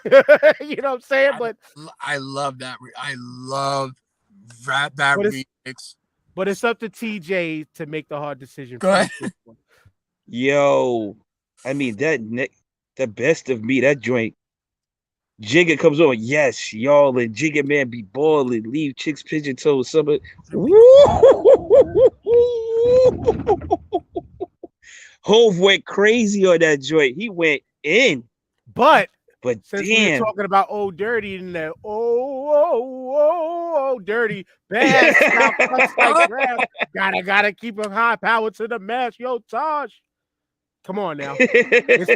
You know what I'm saying? But I love that. I love that But it's- remix. but it's up to TJ to make the hard decision. Go ahead. Yo, I mean the best of me, that joint. Jigga comes on, yes, y'all, and Jigga man be balling, leave chicks pigeon toes, summer. Hove went crazy on that joint. He went in, But but since we damn, were talking about old dirty and that dirty bad style cuts like grass, gotta keep a high power to the mash. Yo, Taj, come on now. This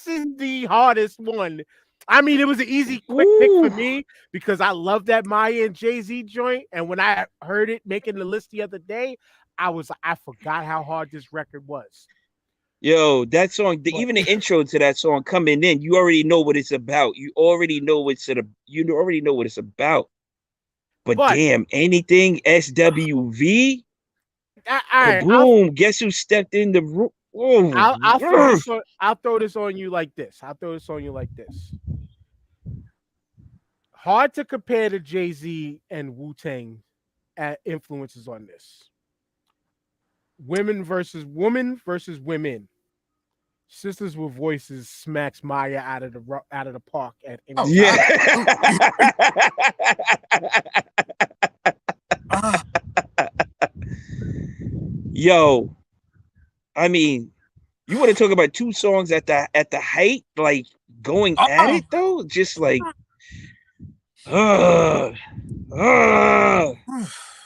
is the hardest one. I mean, it was an easy, quick pick for me because I love that Maya and Jay-Z joint. And when I heard it making the list the other day, I forgot how hard this record was. Yo, that song, even the intro to that song coming in, you already know what it's about. You already know what it's about. But damn, anything SWV, kaboom! Guess who stepped in the room? I'll throw this on you like this. Hard to compare to Jay-Z and Wu-Tang influences on this. Woman versus women. Sisters with Voices smacks Maya out of the park at any Yo, I mean, you want to talk about two songs at the height, like going at it though, just like, yo,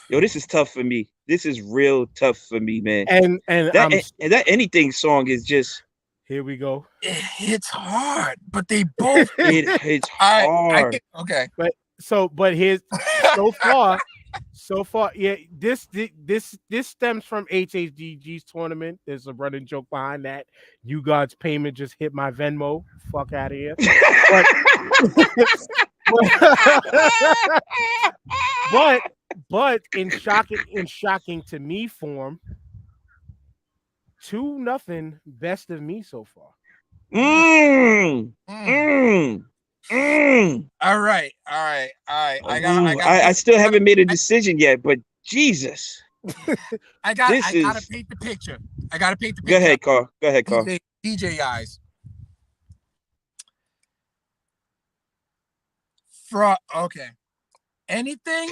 this is tough for me. This is real tough for me, man. And that anything song is just. Here we go. It hits hard, but they both it hits hard. Okay, but here's so far, yeah. This stems from HHDG's tournament. There's a running joke behind that. You God's payment just hit my Venmo. Fuck out of here. But in shocking to me form, 2-0 best of me so far. All right. I still haven't made a decision yet, but Jesus. I gotta paint the picture. Go ahead, Carl. DJ eyes. Okay. Anything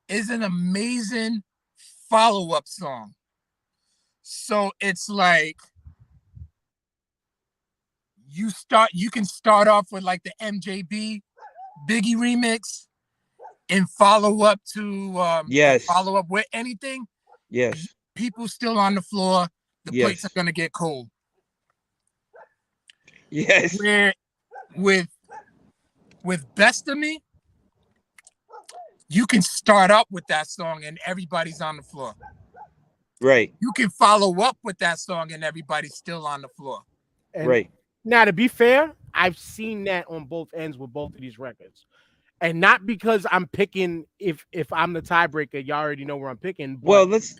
is an amazing follow-up song. So it's like you can start off with like the MJB Biggie remix and follow up to follow up with anything. Yes. People still on the floor. The plates are gonna get cold. Yes. Where with Best of Me, you can start up with that song and everybody's on the floor. Right. You can follow up with that song and everybody's still on the floor. And right. Now, to be fair, I've seen that on both ends with both of these records. And not because I'm picking if I'm the tiebreaker, y'all already know where I'm picking. Well, let's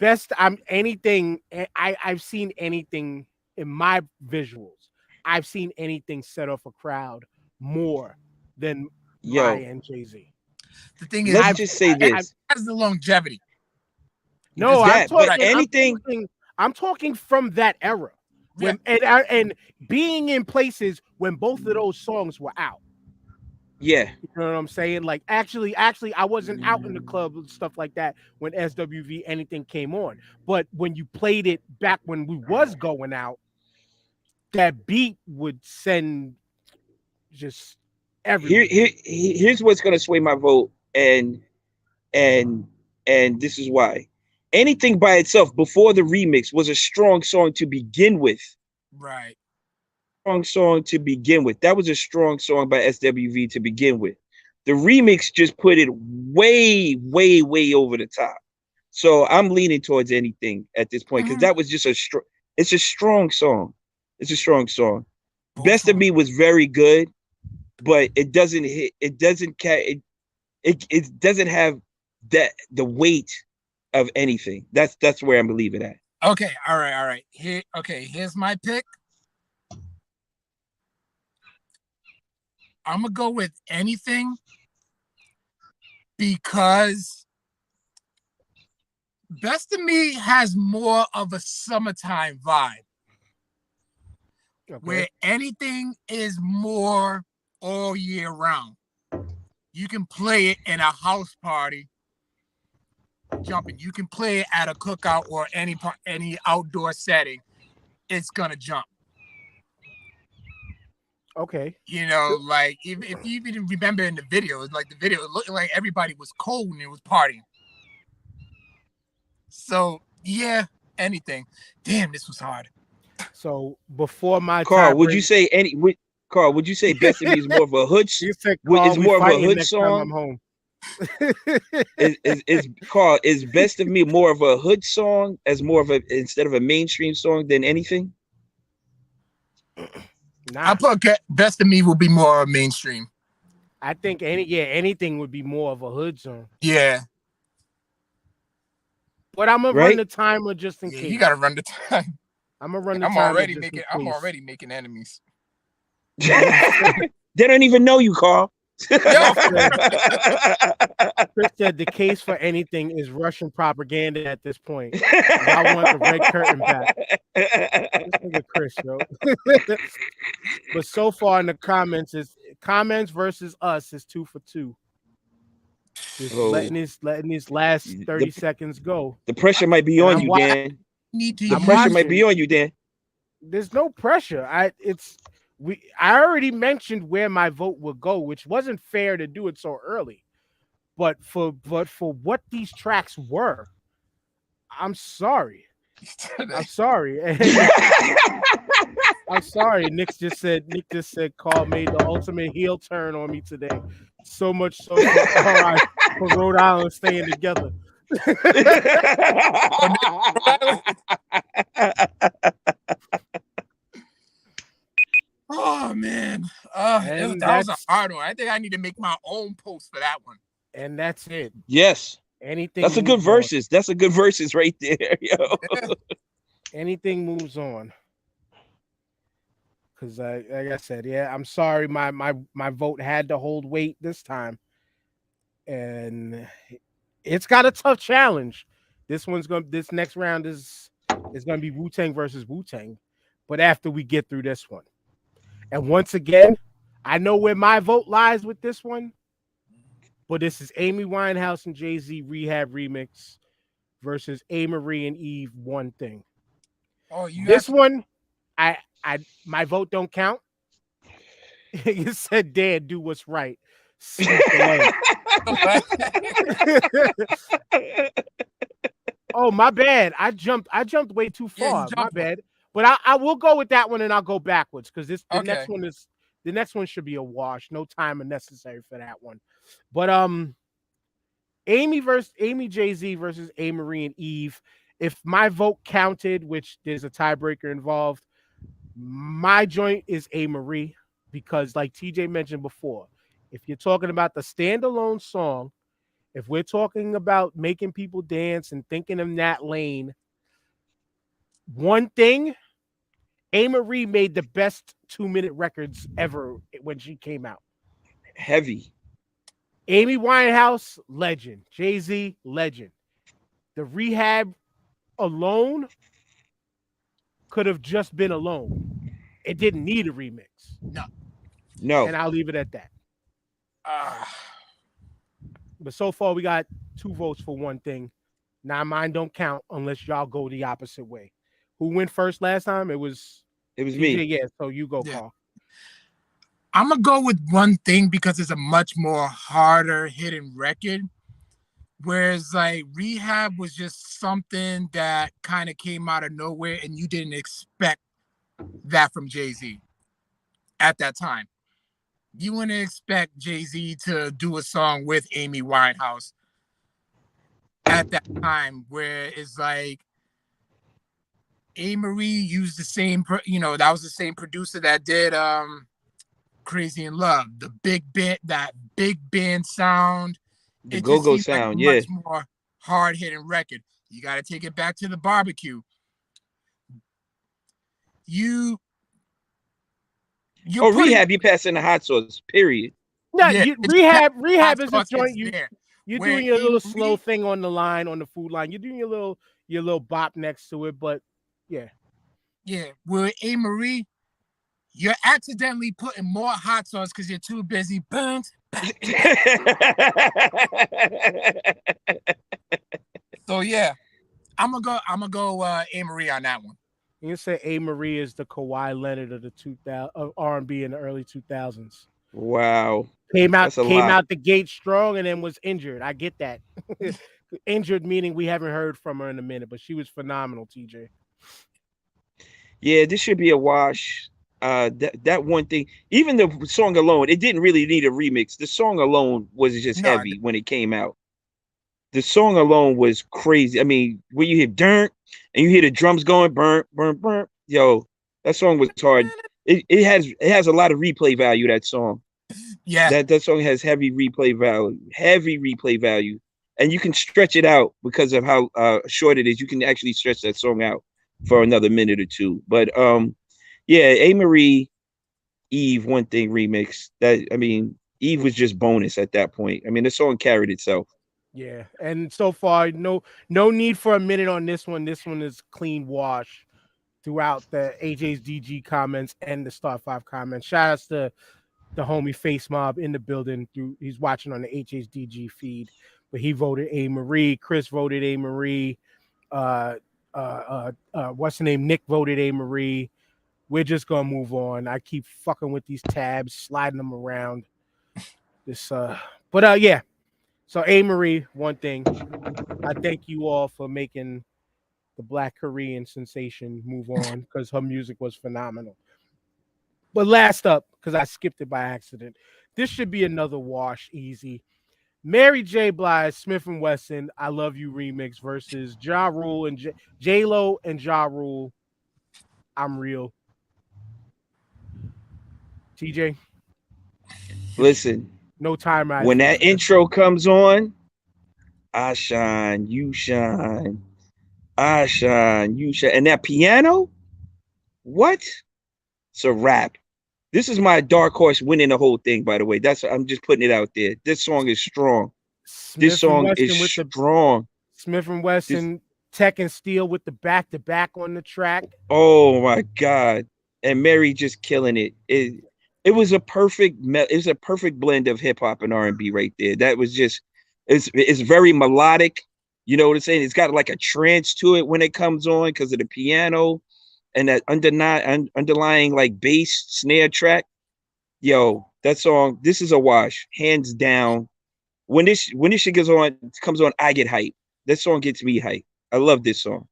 I've seen anything in my visuals. I've seen anything set off a crowd more than Yo, Mariah and Jay-Z. The thing is, let's just say it this. has the longevity. No, That, I'm but talking. anything- I'm talking from that era, when and being in places when both of those songs were out. Yeah, You know what I'm saying? Like, actually, I wasn't out in the club and stuff like that when SWV anything came on. But when you played it back when we was going out, that beat would send just everywhere. here's what's gonna sway my vote, and this is why. Anything by itself before the remix was a strong song to begin with. Right. Strong song to begin with. That was a strong song by SWV to begin with. The remix just put it way, way, way over the top. So I'm leaning towards anything at this point because that was just it's a strong song. It's a strong song. Best of Me was very good, but it doesn't hit. It doesn't it doesn't have that the weight of anything. That's where I'm gonna leave it at. Okay, all right. Here's my pick. I'm gonna go with anything because Best of Me has more of a summertime vibe. Okay. Where anything is more all year round. You can play it in a house party, jumping. You can play it at a cookout or any outdoor setting. It's gonna jump. Okay. You know, like if you even remember in the video, like the video, it looked like everybody was cold and it was partying. So yeah, anything. Damn, this was hard. So before my Carl, would you say Carl, would you say Best of Me is more of a hood? Is more of a hood song? I'm home. is Carl, is Best of Me more of a hood song as more of a instead of a mainstream song than anything? Nah. I put Best of Me will be more mainstream. I think anything would be more of a hood song. Yeah. But I'm gonna run the timer just in Yeah, case. you gotta run the time. I'm gonna run the I'm timer. I'm already making enemies. They don't even know you, Carl. Chris said the case for anything is Russian propaganda at this point. I want the red curtain back. This nigga Chris, yo. But so far in the comments, is comments versus us is 2 for 2. Just letting these last 30 seconds go. The pressure might be on you, Dan. The pressure might be on you, Dan. There's no pressure. I already mentioned where my vote would go, which wasn't fair to do it so early. But for what these tracks were, I'm sorry. I'm sorry. I'm sorry. Nick just said Carl made the ultimate heel turn on me today. So much so for Rhode Island staying together. Oh man, that was a hard one. I think I need to make my own post for that one. And that's it. Yes. Anything. That's a good versus. That's a good versus right there, yo. Yeah. Anything moves on. Because like I said, I'm sorry, my vote had to hold weight this time, and it's got a tough challenge. This next round is gonna be Wu-Tang versus Wu-Tang, but after we get through this one, and once again, I know where my vote lies with this one, but this is Amy Winehouse and Jay-Z Rehab remix versus A. Marie and Eve One Thing. Oh, this one, my vote don't count. You said, "Dad, do what's right." Oh, my bad. I jumped way too far. My bad. But I will go with that one, and I'll go backwards because the next one should be a wash. No time necessary for that one. But Amy Jay-Z versus A. Marie and Eve. If my vote counted, which there's a tiebreaker involved, my joint is A. Marie because, like TJ mentioned before, if you're talking about the standalone song, if we're talking about making people dance and thinking in that lane, One Thing Marie made the best 2-minute records ever when she came out. Heavy. Amy Winehouse, legend. Jay-Z, legend. The Rehab alone could have just been alone. It didn't need a remix. No. And I'll leave it at that. But so far, we got 2 votes for one thing. Now, mine don't count unless y'all go the opposite way. Who went first last time? It was me. Yeah, so you go, Carl. I'm going to go with one thing because it's a much more harder hitting record. Whereas like Rehab was just something that kind of came out of nowhere and you didn't expect that from Jay-Z at that time. You wouldn't expect Jay-Z to do a song with Amy Winehouse at that time, where it's like A-Marie used the same, that was the same producer that did Crazy in Love, the big band, that big band sound. The It go-go just seemed sound, like a much more hard-hitting record. You got to take it back to the barbecue. Rehab, you passing the hot sauce, period. No, Yeah, Rehab is a joint. You're Where doing your little slow thing on the line, on the food line. You're doing your little bop next to it, but yeah. Yeah, with A-Marie, you're accidentally putting more hot sauce because you're too busy. So yeah, I'm gonna go A-Marie on that one. You can say A-Marie is the Kawhi Leonard of the R&B in the early 2000s. Wow. Came out the gate strong and then was injured. I get that. Injured meaning we haven't heard from her in a minute, but she was phenomenal, TJ. Yeah, this should be a wash. That one thing, even the song alone, it didn't really need a remix. The song alone was just heavy when it came out. The song alone was crazy. I mean, when you hear dirt and you hear the drums going burn, burn, burn, yo, that song was hard. It has a lot of replay value, that song. Yeah. That song has heavy replay value. And you can stretch it out because of how short it is. You can actually stretch that song out for another minute or two. But yeah, A-Marie, Eve, One Thing remix. Eve was just bonus at that point. I mean, the song carried itself. Yeah, and so far, no need for a minute on this one. This one is clean wash throughout the HHDG comments and the Star 5 comments. Shout outs to the homie Face Mob in the building. He's watching on the HHDG feed, but he voted A-Marie. Chris voted A-Marie. What's the name? Nick voted A-Marie. We're just gonna move on. I keep fucking with these tabs, sliding them around. Yeah. So A-Marie, One Thing. I thank you all for making the Black Korean sensation move on because her music was phenomenal. But last up, because I skipped it by accident, this should be another wash, easy. Mary J. Blige, Smith & Wesson, I Love You remix versus Ja Rule and J-Lo and Ja Rule, I'm Real. TJ? Listen. No timer. When that intro comes on, I shine, you shine. I shine, you shine. And that piano, what? It's a rap. This is my dark horse winning the whole thing, by the way. I'm just putting it out there. This song is strong. This song is strong. Smith & Wesson, Tech and Steel with the back-to-back on the track. Oh, my God. And Mary just killing it. It was a perfect blend of hip hop and R&B right there. That was just, it's very melodic. You know what I'm saying? It's got like a trance to it when it comes on because of the piano and that underlying like bass snare track. Yo, that song, this is a wash, hands down. When this shit comes on, I get hype. This song gets me hype. I love this song.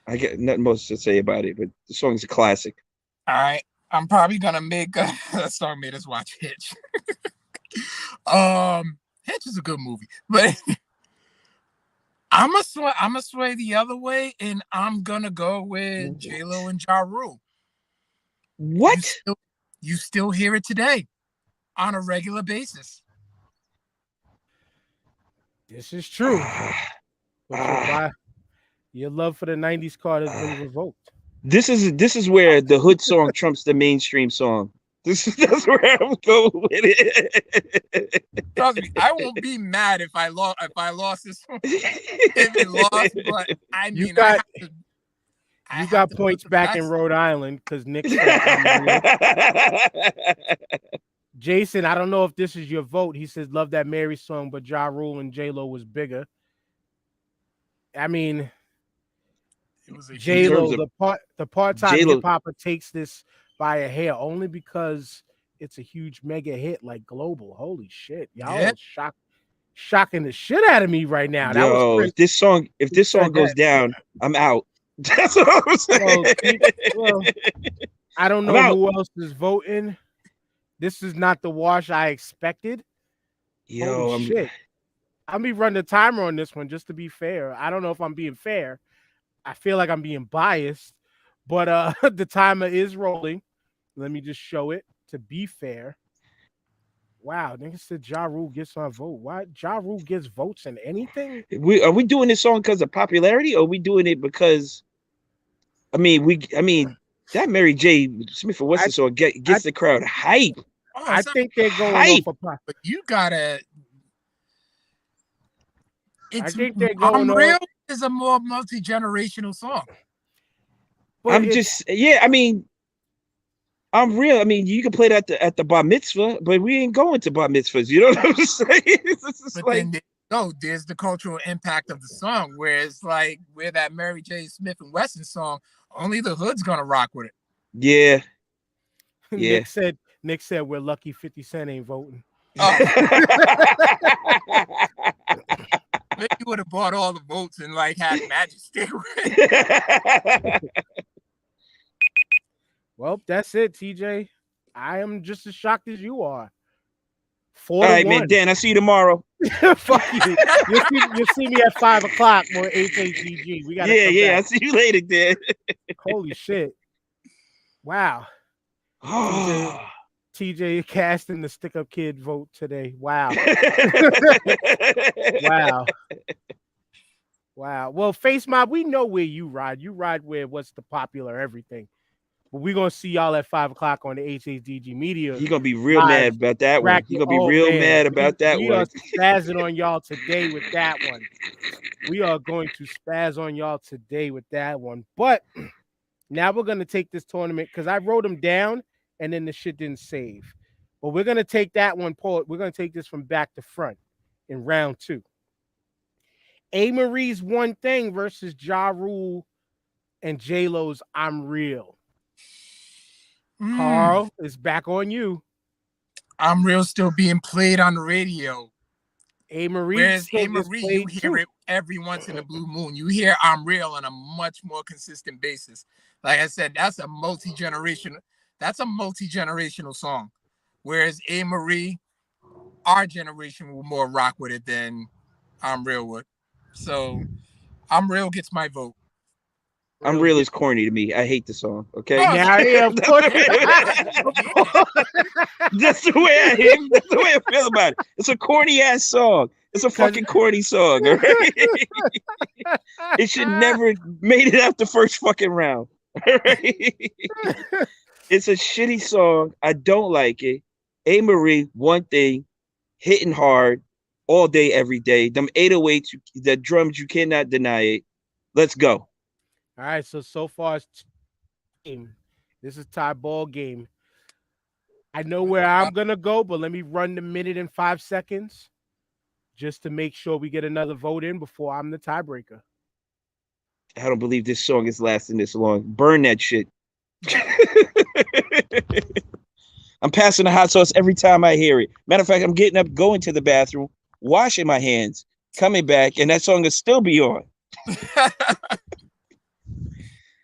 I got nothing much to say about it, but the song is a classic. All right. I'm probably gonna make a song made us watch Hitch. Hitch is a good movie, but I'm gonna sway the other way, and I'm gonna go with J-Lo and Ja Rule. What? You still hear it today on a regular basis. This is true. Your love for the 90s card has been revoked. This is where the hood song trumps the mainstream song. That's where I'm going with it. Trust me, I won't be mad if I lost this one. If it lost, but I mean, you got points back in Rhode Island because Nick said I'm real. Jason, I don't know if this is your vote. He says, love that Mary song, but Ja Rule and J-Lo was bigger. I mean, J-Lo, the part-time hip-hopper takes this by a hair only because it's a huge mega hit like global. Holy shit. Y'all are shocking the shit out of me right now. That was if this song goes down, I'm out. That's what I'm saying. Well, I don't know who else is voting. This is not the wash I expected. Holy shit. I'm be running the timer on this one just to be fair. I don't know if I'm being fair. I feel like I'm being biased, but the timer is rolling. Let me just show it to be fair. Wow, nigga said Ja Rule gets my vote. Why Ja Rule gets votes in anything? Are we doing this song because of popularity, or are we doing it because that Mary J. Smith and Wesson song gets the crowd hype. I think they're going off a but you gotta. I think they're going on. Real is a more multi-generational song. But I'm real. I mean, you can play that at the bar mitzvah, but we ain't going to bar mitzvahs. You know what I'm saying? There's the cultural impact of the song, where it's like where that Mary J. Smith and Wesson song, only the hood's gonna rock with it. Yeah. Nick said we're lucky 50 Cent ain't voting. Oh. Maybe you would have bought all the votes and like had Magic Stick with it. Well, that's it, TJ. I am just as shocked as you are. 4-1. All right, man. Dan, I'll see you tomorrow. Fuck you. You'll see me at 5 o'clock more HHDG. We got I'll see you later, Dan. Holy shit. Wow. TJ casting the stick-up kid vote today. Wow. Wow. Well, Face Mob, we know where you ride. You ride where what's the popular everything. But we're going to see y'all at 5 o'clock on the HHDG Media. You're going to be real mad about that one. You're going to be real mad about that one. We are spazzing on y'all today with that one. We are going to spaz on y'all today with that one. But now we're going to take this tournament because I wrote them down and then the shit didn't save. But we're going to take that one, Paul. We're going to take this from back to front in round 2. A. Marie's One Thing versus Ja Rule and J-Lo's I'm Real. Carl, it's back on you. I'm Real still being played on the radio. A. Marie, whereas A. Marie, you hear it every once in a blue moon. You hear I'm Real on a much more consistent basis. Like I said, that's a multi-generational song. Whereas A. Marie, our generation will more rock with it than I'm Real would. So I'm Real gets my vote. I'm Real is corny to me. I hate the song. Okay. Of course. That's the way I feel about it. It's a corny ass song. It's a fucking corny song. All right? It should never made it out the first fucking round. All right? It's a shitty song. I don't like it. A. Marie, One Thing, hitting hard all day, every day. Them 808s, the drums, you cannot deny it. Let's go. All right, so far it's this is tie ball game. I know where I'm gonna go, but let me run the minute and 5 seconds just to make sure we get another vote in before I'm the tiebreaker. I don't believe this song is lasting this long. Burn that shit. I'm passing the hot sauce every time I hear it. Matter of fact, I'm getting up, going to the bathroom, washing my hands, coming back, and that song will still be on.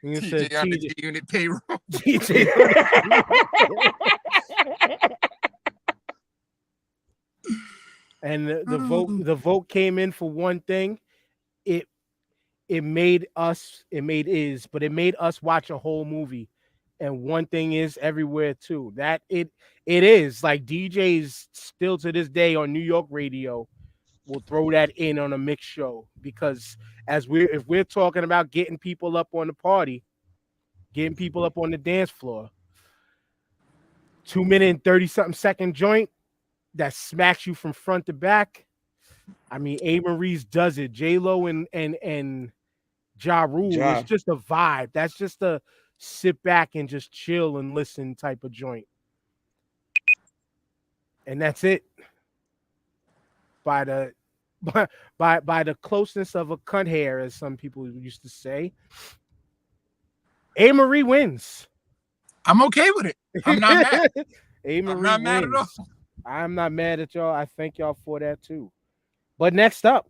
TJ on the unit payroll. And the vote came in for One Thing. It made us watch a whole movie. And One Thing is everywhere too. That it is like DJs still to this day on New York radio will throw that in on a mix show because if we're talking about getting people up on the party, getting people up on the dance floor. 2 minute and 30-something second joint that smacks you from front to back. I mean, A. Marie's does it. J-Lo and Ja Rule. Ja. It's just a vibe. That's just a sit back and just chill and listen type of joint. And that's it. By the closeness of a cunt hair, as some people used to say, A. Marie wins. I'm okay with it. I'm not mad. A. Marie I'm not mad at all. wins. I'm not mad at y'all. I thank y'all for that too. But next up,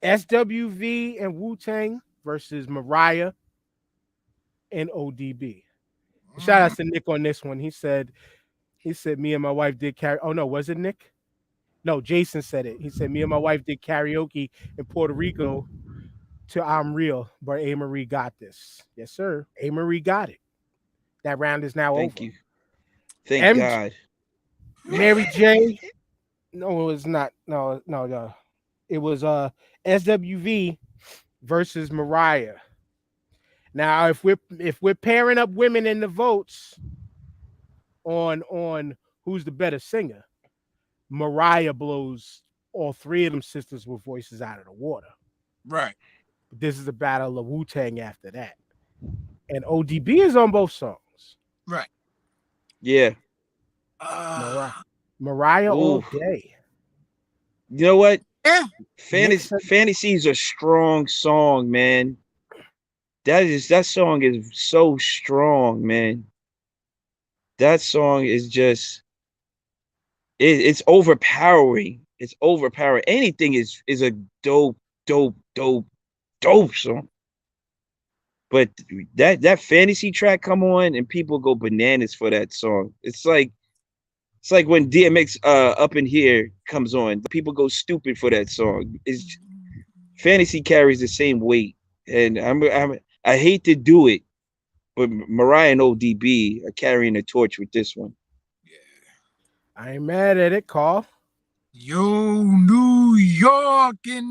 SWV and Wu-Tang versus Mariah and ODB. Shout out to Nick on this one. He said me and my wife did karaoke. Oh no, was it Nick? No, Jason said it. He said me and my wife did karaoke in Puerto Rico to I'm Real, but A. Marie got this. Yes, sir. A. Marie got it. That round is now Thank over. you. Thank God. Mary J. No, it was not. No. It was SWV versus Mariah. Now, if we're pairing up women in the votes on who's the better singer, Mariah blows all three of them sisters with voices out of the water. Right. But this is a battle of Wu-Tang after that. And ODB is on both songs. Right. Yeah. Mariah all Oof. day. You know what? Yeah. Fantasy is a strong song, man. That song is so strong, man. That song is just it's overpowering. It's overpowering. Anything is a dope song. But that fantasy track come on and people go bananas for that song. It's like when DMX Up in Here comes on, people go stupid for that song. Fantasy carries the same weight, and I hate to do it, but Mariah and ODB are carrying the torch with this one. I ain't mad at it, Carl. Yo, New York in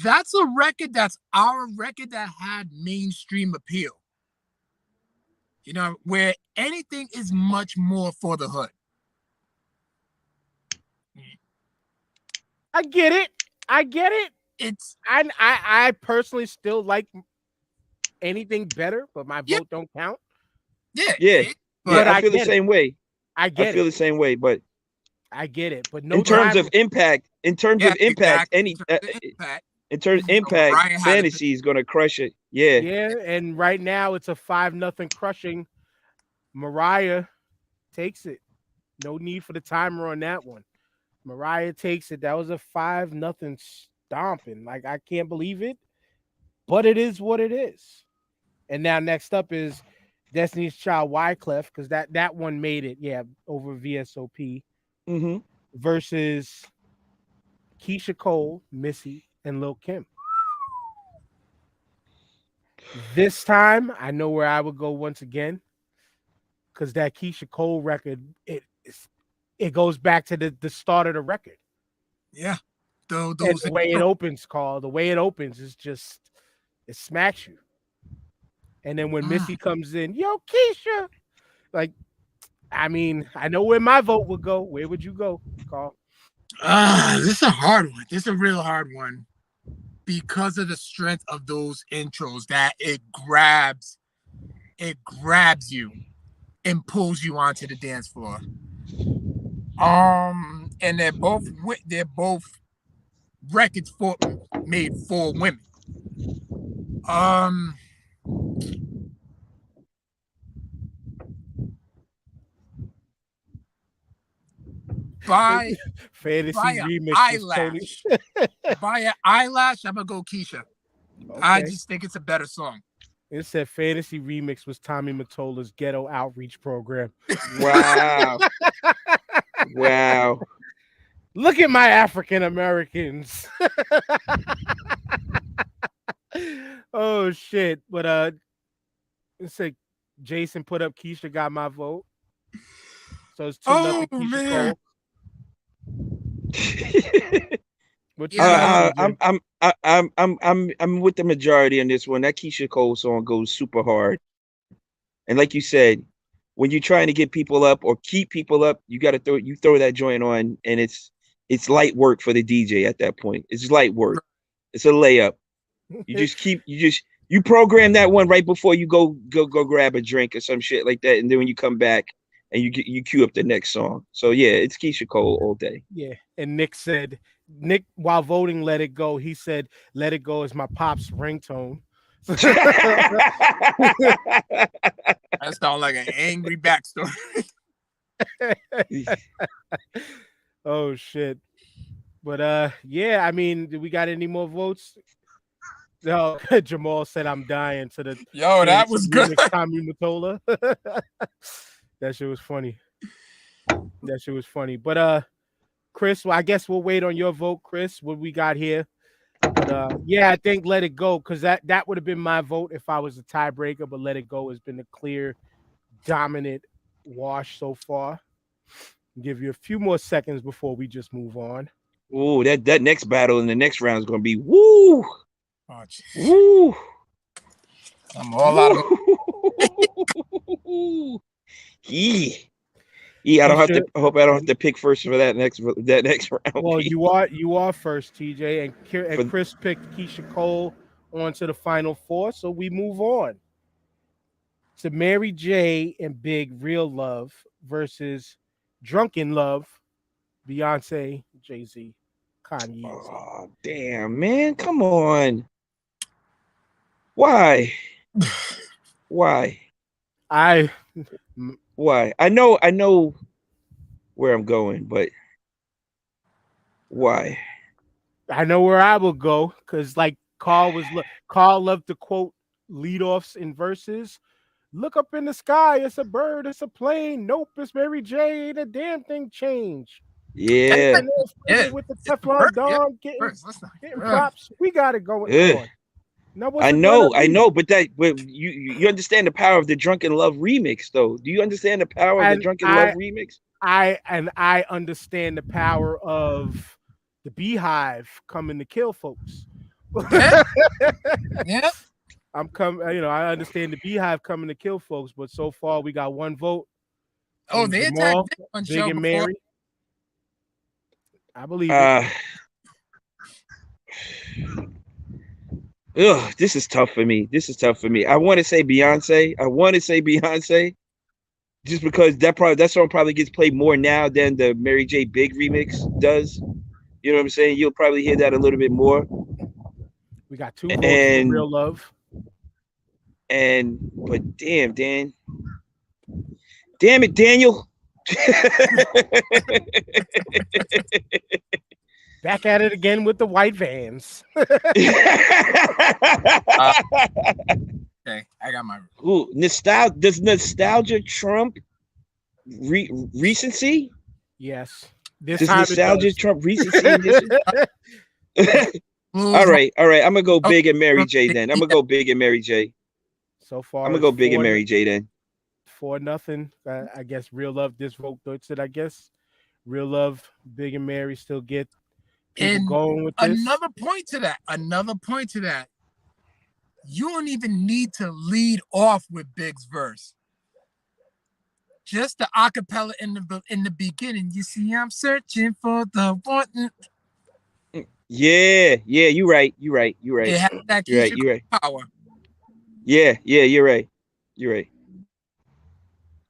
that's a record, that's our record that had mainstream appeal. You know, where anything is much more for the hood. I get it. It's I personally still like anything better, but my vote don't count. Yeah. But I feel the same way. I feel the same way, but I get it. But no, in terms of impact, exactly. Fantasy is gonna crush it. Yeah. Yeah, and right now it's a 5-0 crushing. Mariah takes it. No need for the timer on that one. Mariah takes it. That was a 5-0 stomping. Like, I can't believe it, but it is what it is. And now next up is Destiny's Child Wyclef, because that one made it, over VSOP. Mm-hmm. Versus Keisha Cole, Missy, and Lil' Kim. This time, I know where I would go once again, because that Keisha Cole record, it goes back to the start of the record. Yeah. The way it opens, Carl. The way it opens is just, it smacks you. And then when Missy comes in, yo, Keisha, like, I mean, I know where my vote would go. Where would you go, Carl? This is a hard one. This is a real hard one because of the strength of those intros, that it grabs you and pulls you onto the dance floor. And they're both records made for women. By Fantasy remix eyelash. By an eyelash, I'm gonna go Keisha. Okay. I just think it's a better song. It said Fantasy Remix was Tommy Mottola's ghetto outreach program. Wow. Wow. Look at my African Americans. Oh shit. But let's say Jason put up Keisha got my vote. So it's 2-0 Keisha man. Cole. What you Yeah. think, I'm with the majority on this one. That Keisha Cole song goes super hard, and like you said, when you're trying to get people up or keep people up, you got to throw that joint on, and it's light work for the DJ at that point. It's light work. It's a layup. You AJ? just you program that one right before you go grab a drink or some shit like that, and then when you come back and you cue up the next song. So yeah, it's Keisha Cole all day. Yeah. And Nick, while voting Let It Go, he said, Let It Go is my pop's ringtone. That sounds like an angry backstory. Oh shit. But yeah, I mean, do we got any more votes? No, Jamal said I'm dying to the Yo, that was good. remix Tommy Mottola. That shit was funny. That shit was funny. But Chris, well, I guess we'll wait on your vote, Chris. What we got here? But yeah, I think Let It Go, because that would have been my vote if I was a tiebreaker, but Let It Go has been a clear dominant wash so far. Give you a few more seconds before we just move on. Ooh, that next battle in the next round is gonna be woo, Oh, geez. woo. I'm all out of Yeah. Yeah, I hope I don't have to pick first for that next round. Well, you are first, TJ, and Chris picked Keisha Cole onto the final four, so we move on to Mary J and Big Real Love versus Drunken Love, Beyonce, Jay-Z, Kanye. Oh, damn, man. Come on. Why? Why? I know where I'm going, but why? I know where I will go, because like Carl loved to quote leadoffs in verses. Look up in the sky, it's a bird, it's a plane. Nope, it's Mary J. Ain't a damn thing changed. Yeah. With the Teflon Don getting props. We got it going on. Now, I know, but you understand the power of the Drunken Love remix, though. Do you understand the power of the Drunken Love remix? I understand the power of the Beehive coming to kill folks. Yeah. I understand the Beehive coming to kill folks, but so far we got one vote. Oh, they Jamal, attacked on Big show and before. Mary. I believe it. Ugh, this is tough for me. I want to say Beyonce. Just because that song probably gets played more now than the Mary J. Big remix does. You know what I'm saying? You'll probably hear that a little bit more. We got two votes for Real Love. But damn it, Daniel. Back at it again with the white vans. Okay, I got my. Ooh, does nostalgia trump recency? Yes. Does nostalgia trump recency in this? All right. I'm gonna go Big and Mary J. Then I'm gonna go Big and Mary J. So far, I'm gonna go Big and Mary J. Then 4-0. I guess Real Love this vote Deutsche. I guess Real Love, Big and Mary still get people going with this. Another point to that. You don't even need to lead off with Big's verse. Just the acapella in the beginning. You see, I'm searching for the one. Yeah, you're right. It has that you're right. power. Yeah, you're right.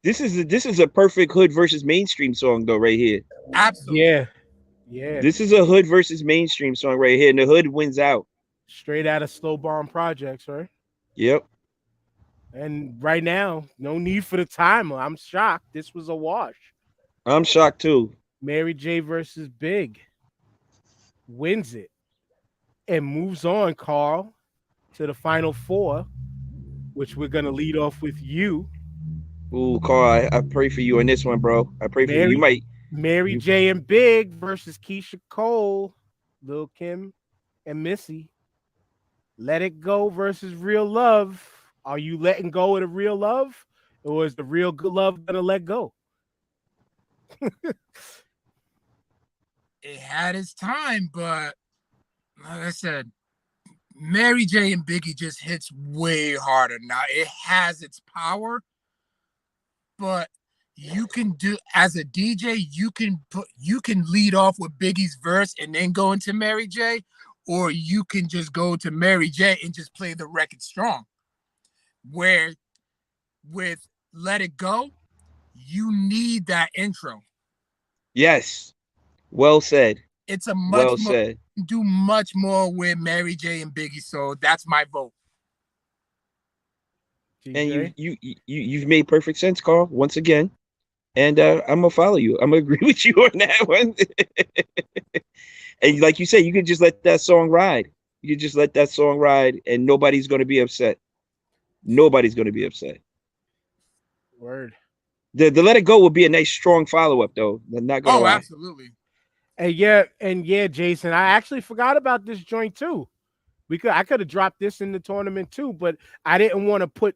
This is a perfect hood versus mainstream song though, right here. Absolutely. Yeah. This is a hood versus mainstream song right here, and the hood wins out. Straight out of Slow Bomb Projects, right? Yep. And right now, no need for the timer. I'm shocked. This was a wash. I'm shocked too. Mary J versus Big wins it and moves on, Carl, to the final four, which we're gonna lead off with you. Ooh, Carl, I pray for you on this one, bro. I pray for you. You might. Mary J and Big versus Keisha Cole, Lil Kim, and Missy. Let It Go versus Real Love. Are you letting go of the real love, or is the real good love gonna let go? It had its time, but like I said, Mary J and Biggie just hits way harder now. It has its power, but you can do as a DJ, you can lead off with Biggie's verse and then go into Mary J, or you can just go to Mary J and just play the record strong. Where with Let It Go, you need that intro. Yes. Well said. It's a much Well more said. do much more with Mary J and Biggie, so that's my vote. And TJ? you've made perfect sense, Carl, once again. And I'm gonna follow you. I'm gonna agree with you on that one. And like you said, you can just let that song ride. You can just let that song ride, and nobody's gonna be upset. Nobody's gonna be upset. Word. The Let It Go would be a nice strong follow-up, though. I'm not gonna lie. Absolutely. And yeah, Jason, I actually forgot about this joint too. I could have dropped this in the tournament too, but I didn't want to put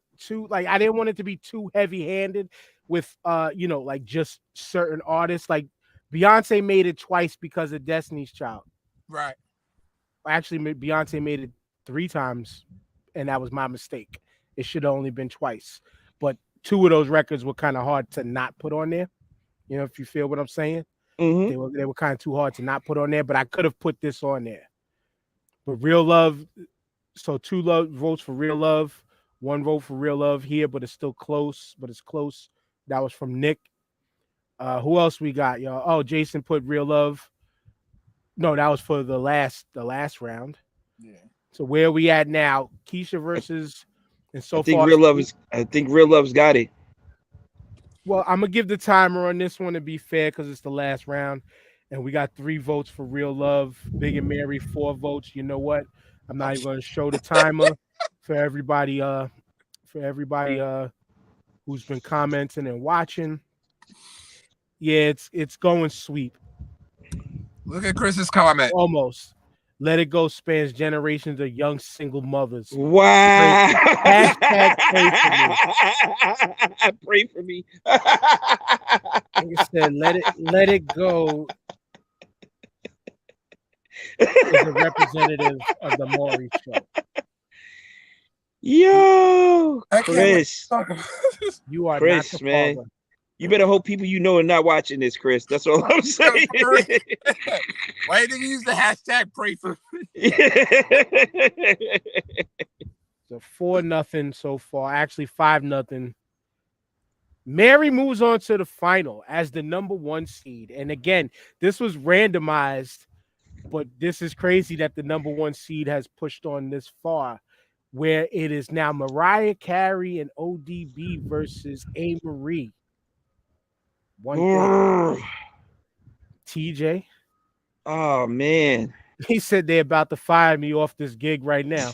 I didn't want it to be too heavy-handed with like just certain artists. Like Beyonce made it twice because of Destiny's Child. Right. Actually, Beyonce made it 3 times, and that was my mistake. It should have only been twice. But 2 of those records were kind of hard to not put on there. You know, if you feel what I'm saying. Mm-hmm. They were kind of too hard to not put on there, but I could have put this on there. But Real Love, so 2 votes for Real Love, 1 vote for Real Love here, but it's still close. But it's close. That was from Nick. Who else we got, y'all? Oh, Jason put Real Love. No, that was for the last round. Yeah. So where are we at now? Keisha versus, and so I think far, Real Love's got it. well, I'm gonna give the timer on this one to be fair because it's the last round, and we got 3 votes for Real Love. Big and Mary 4 votes. You know what? I'm not even gonna show the timer for everybody. Who's been commenting and watching. Yeah, it's going sweep. Look at Chris's comment. Almost. Let It Go spans generations of young single mothers. Wow. Hashtag pray for me. Like I said, let it go is a representative of the Maury show. Yo, Chris. You are Chris, not the man. father. You better hope people you know are not watching this, Chris. That's all I'm saying. Why didn't you use the hashtag pray for me? So 4-0 so far. Actually 5-0. Mary moves on to the final as the number 1 seed. And again, this was randomized, but this is crazy that the number 1 seed has pushed on this far, where it is now Mariah Carey and ODB versus A. Marie. One thing. TJ. Oh man. He said they're about to fire me off this gig right now.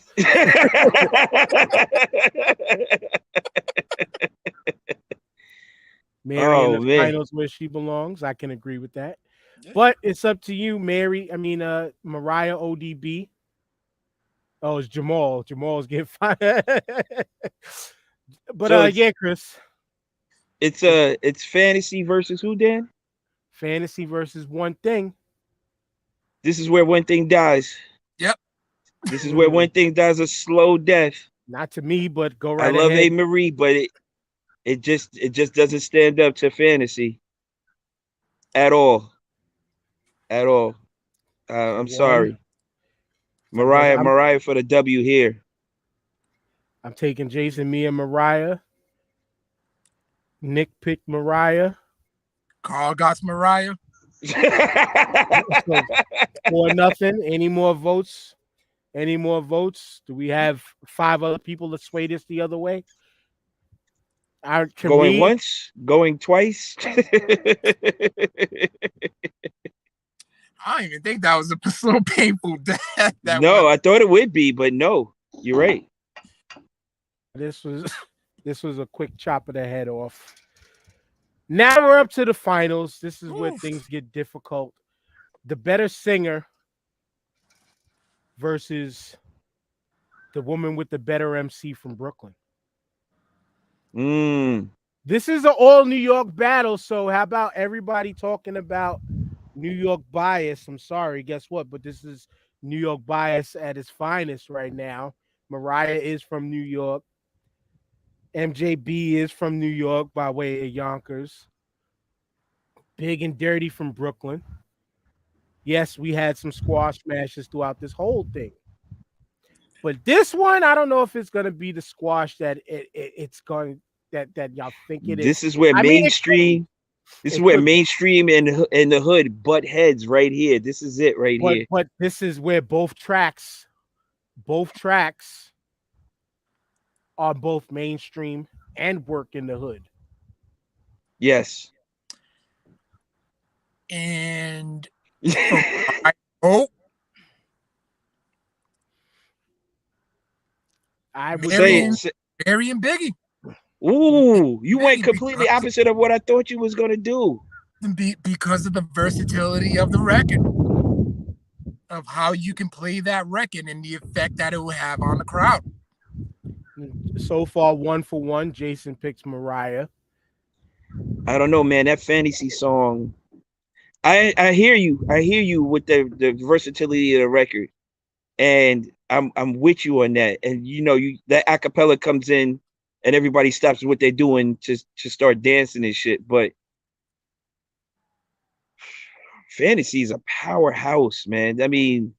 Mary in the finals where she belongs. I can agree with that. Yeah. But it's up to you, Mariah, ODB. Oh, it's Jamal. Jamal's getting fired. But so yeah, Chris. It's fantasy versus who, Dan? Fantasy versus One Thing. This is where One Thing dies. Yep. This is where One Thing dies a slow death. Not to me, but go right ahead. I love A. Marie, but it just doesn't stand up to fantasy at all. At all. I'm sorry. Mariah for the W here. I'm taking Jason, me, and Mariah. Nick picked Mariah. Carl got Mariah. 4-0. Any more votes? Any more votes? Do we have 5 other people to sway this the other way? Going once, going twice. I don't even think that was so painful. No, I thought it would be, but no, you're right. This was a quick chop of the head off. Now we're up to the finals. This is where things get difficult. The better singer versus the woman with the better MC from Brooklyn. This is an all New York battle. So how about everybody talking about New York bias? I'm sorry, guess what? But this is New York bias at its finest right now. Mariah is from New York. MJB is from New York by way of Yonkers. Big and Dirty from Brooklyn. Yes, we had some squash matches throughout this whole thing. But this one, I don't know if it's going to be the squash that it's going that y'all think it is. This is where mainstream. This is where mainstream and the hood butt heads right here. This is it right here. But this is where both tracks are both mainstream and work in the hood. Yes. And I hope I would Mary say and Biggie. Ooh, you went completely opposite of what I thought you was gonna do. Because of the versatility of the record, of how you can play that record and the effect that it will have on the crowd. So far, 1 for 1. Jason picks Mariah. I don't know, man. That fantasy song. I hear you. I hear you with the versatility of the record, and I'm with you on that. And you know, that acapella comes in, and everybody stops what they're doing to start dancing and shit. But fantasy is a powerhouse, man. I mean,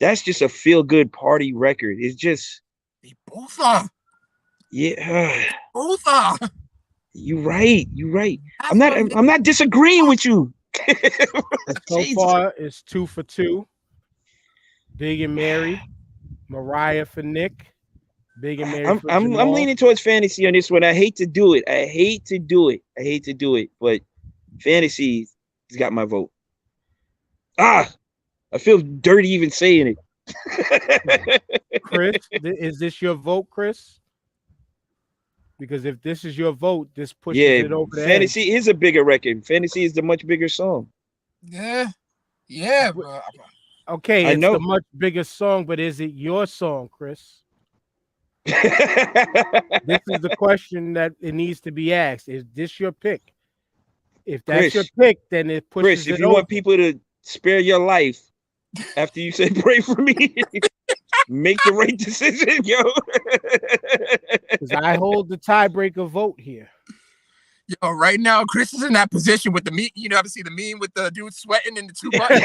that's just a feel good party record. It's just they both are. Yeah, both are. You're right. I'm not disagreeing with you. So far, it's 2 for 2. Big and Mary, Mariah for Nick. Big and Mary. I'm leaning towards fantasy on this one. I hate to do it, but fantasy has got my vote. I feel dirty even saying it. Chris, is this your vote, Chris? Because if this is your vote, this pushes it over the fantasy edge. is a bigger record. Fantasy is the much bigger song. Yeah. Okay, I know the much bigger song, but is it your song, Chris? This is the question that it needs to be asked. Is this your pick? If that's Chris, your pick, then it pushes Chris, if you want people to spare your life after you say pray for me, make the right decision, yo. Because I hold the tiebreaker vote here. Yo, right now, Chris is in that position with the meme. You know, to see the meme with the dude sweating in the 2 buttons.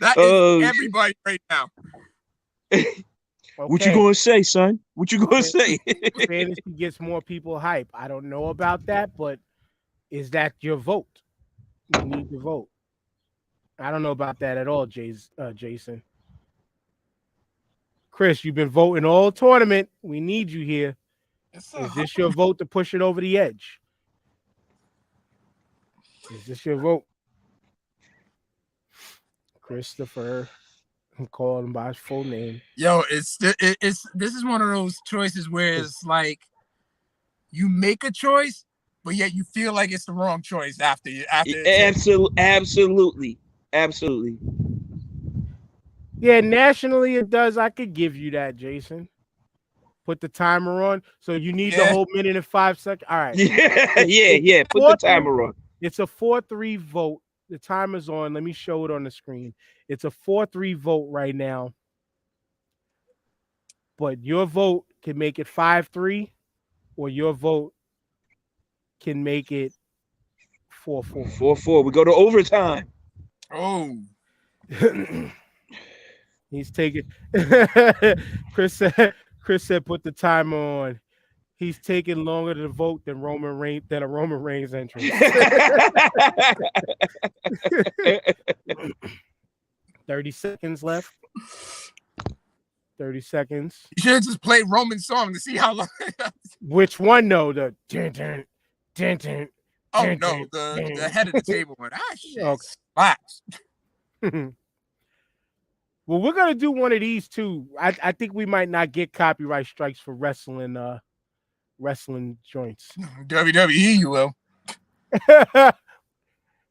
That is everybody right now. Okay. What you gonna say, son? What you gonna say? Fantasy gets more people hype. I don't know about that, but is that your vote? You need to vote. I don't know about that at all, Jason. Chris, you've been voting all tournament. We need you here. Is this your vote to push it over the edge? Is this your vote? Christopher. I'm calling him by his full name. Yo, this is one of those choices where it's like you make a choice, but yet you feel like it's the wrong choice after. Absolutely. Yeah, nationally it does. I could give you that, Jason. Put the timer on. So you need the whole minute and 5 seconds. All right. Yeah. Put the timer on. It's a 4-3 vote. The timer's on. Let me show it on the screen. It's a 4-3 vote right now. But your vote can make it 5-3, or your vote can make it 4-4. 4-4. We go to overtime. Oh. He's taking Chris said put the timer on. He's taking longer to vote than a Roman Reigns entrance. 30 seconds left. 30 seconds. You should have just played Roman's song to see how long. Which one though? The dun. Oh no, the head of the table one. Shit. Slaps. Well, we're gonna do one of these too. I think we might not get copyright strikes for wrestling joints. WWE, you will.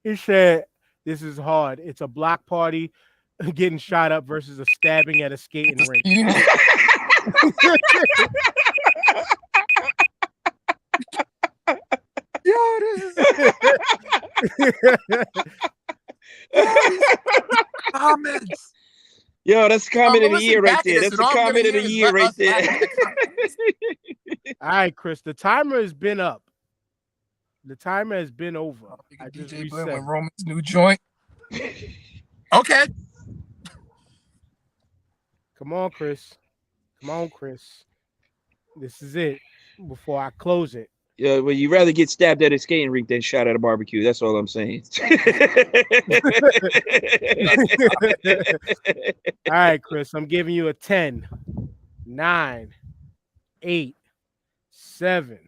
He said, "This is hard. It's a block party, getting shot up versus a stabbing at a skating rink." Yo, this is Comments. Yo, that's the comment of the listen year right back to there. this, That's and the all I'm comment gonna of the hear is year let right us laugh there. at the comments. All right, Chris. The timer has been up. The timer has been over. I just DJ Blend reset. with Roman's new joint. Okay. Come on, Chris. Come on, Chris. This is it. Before I close it. Yeah, well, you'd rather get stabbed at a skating rink than shot at a barbecue. That's all I'm saying. All right, Chris. I'm giving you a 10, 9, 8, 7,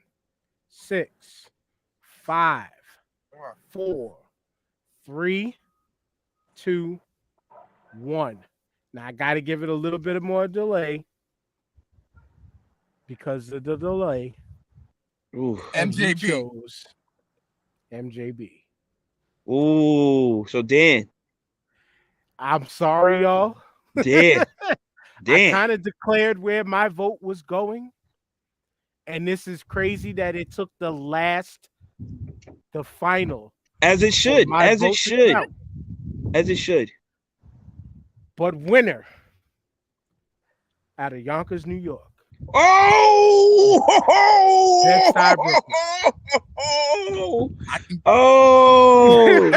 6, 5, 4, 3, 2, 1. Now I got to give it a little bit more delay because of the delay. Ooh. MJB. Chose MJB. Ooh, so Dan. I'm sorry, y'all. Dan. I Dan. kind of declared where my vote was going. And this is crazy that it took the final. As it should. my As vote it to should. count. As it should. But winner out of Yonkers, New York. Oh! That's tiebreaker. Oh! Oh!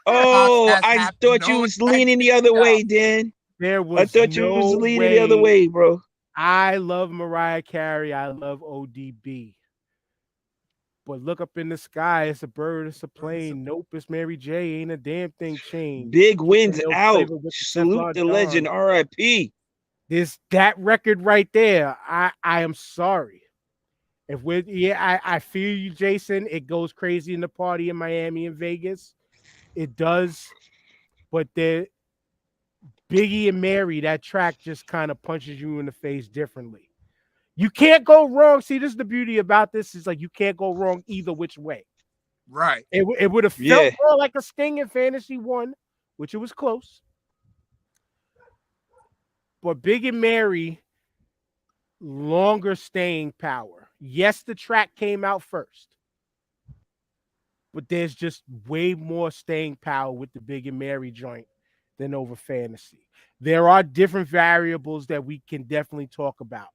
Podcast I happened, thought no you was one leaning the other way, Dan. There I was thought you no was leaning way. the other way, bro. I love Mariah Carey. I love ODB. But look up in the sky. It's a bird. It's a plane. Nope, it's Mary J. Ain't a damn thing changed. Big wins Milk out. flavor with the Salute Teflon the legend. Don. R.I.P. That record right there. I am sorry. If we're I feel you, Jason. It goes crazy in the party in Miami and Vegas. It does, but Biggie and Mary, that track just kind of punches you in the face differently. You can't go wrong. See, this is the beauty about this. Is like you can't go wrong either which way. Right. It would have felt more like a Sting in Fantasy 1, which it was close. But Big and Mary, longer staying power. Yes, the track came out first. But there's just way more staying power with the Big and Mary joint than over Fantasy. There are different variables that we can definitely talk about.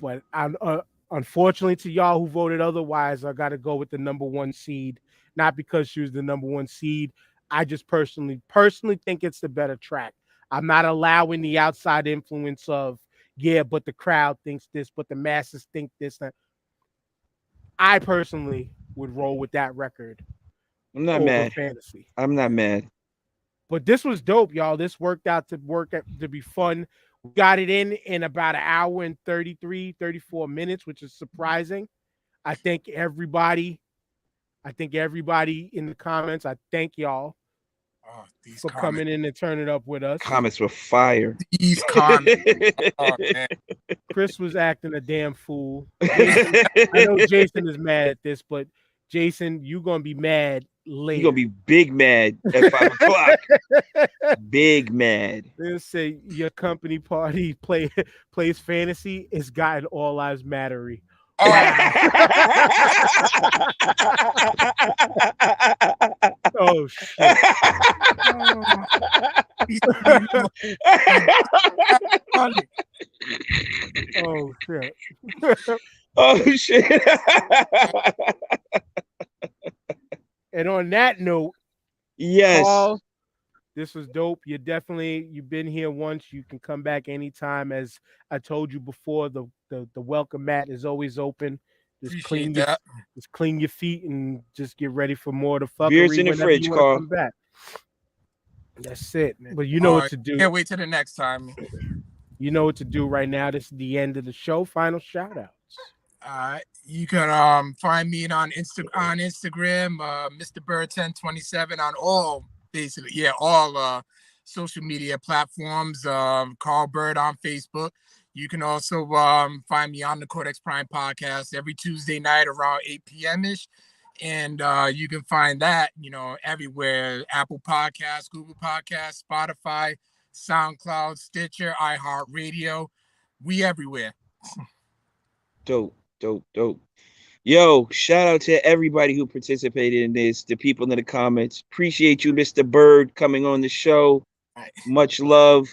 But unfortunately to y'all who voted otherwise, I got to go with the number one seed. Not because she was the number one seed. I just personally think it's the better track. I'm not allowing the outside influence of, but the crowd thinks this, but the masses think this. I personally would roll with that record. I'm not mad. Fantasy. I'm not mad. But this was dope, y'all. This worked out to be fun. We got it in about an hour and 34 minutes, which is surprising. I thank everybody in the comments. I thank y'all for coming in and turning up with us. Comments were fire. These comments. Oh, man. Chris was acting a damn fool. Jason, I know Jason is mad at this, but Jason, you're going to be mad later. You're going to be big mad at 5 o'clock. Big mad. They'll say your company party plays fantasy. It's gotten All Lives Mattery. Oh shit. Oh shit. Oh shit. And on that note, yes. Paul, this was dope. You've been here once. You can come back anytime. As I told you before, the welcome mat is always open. Just clean your feet and just get ready for more to fuckery. Beers in the fridge, Carl. Come back. That's it, man. But you know what to do. Can't wait till the next time. You know what to do right now. This is the end of the show. Final shout outs. You can find me on Instagram, Mr. Bird 1027 on all social media platforms. Carl Bird on Facebook. You can also find me on the Codex Prime podcast every Tuesday night around 8 p.m. ish. And you can find that, everywhere: Apple Podcasts, Google Podcasts, Spotify, SoundCloud, Stitcher, iHeartRadio. We everywhere. Dope. Yo, shout out to everybody who participated in this, the people in the comments. Appreciate you, Mr. Bird, coming on the show. Right. Much love.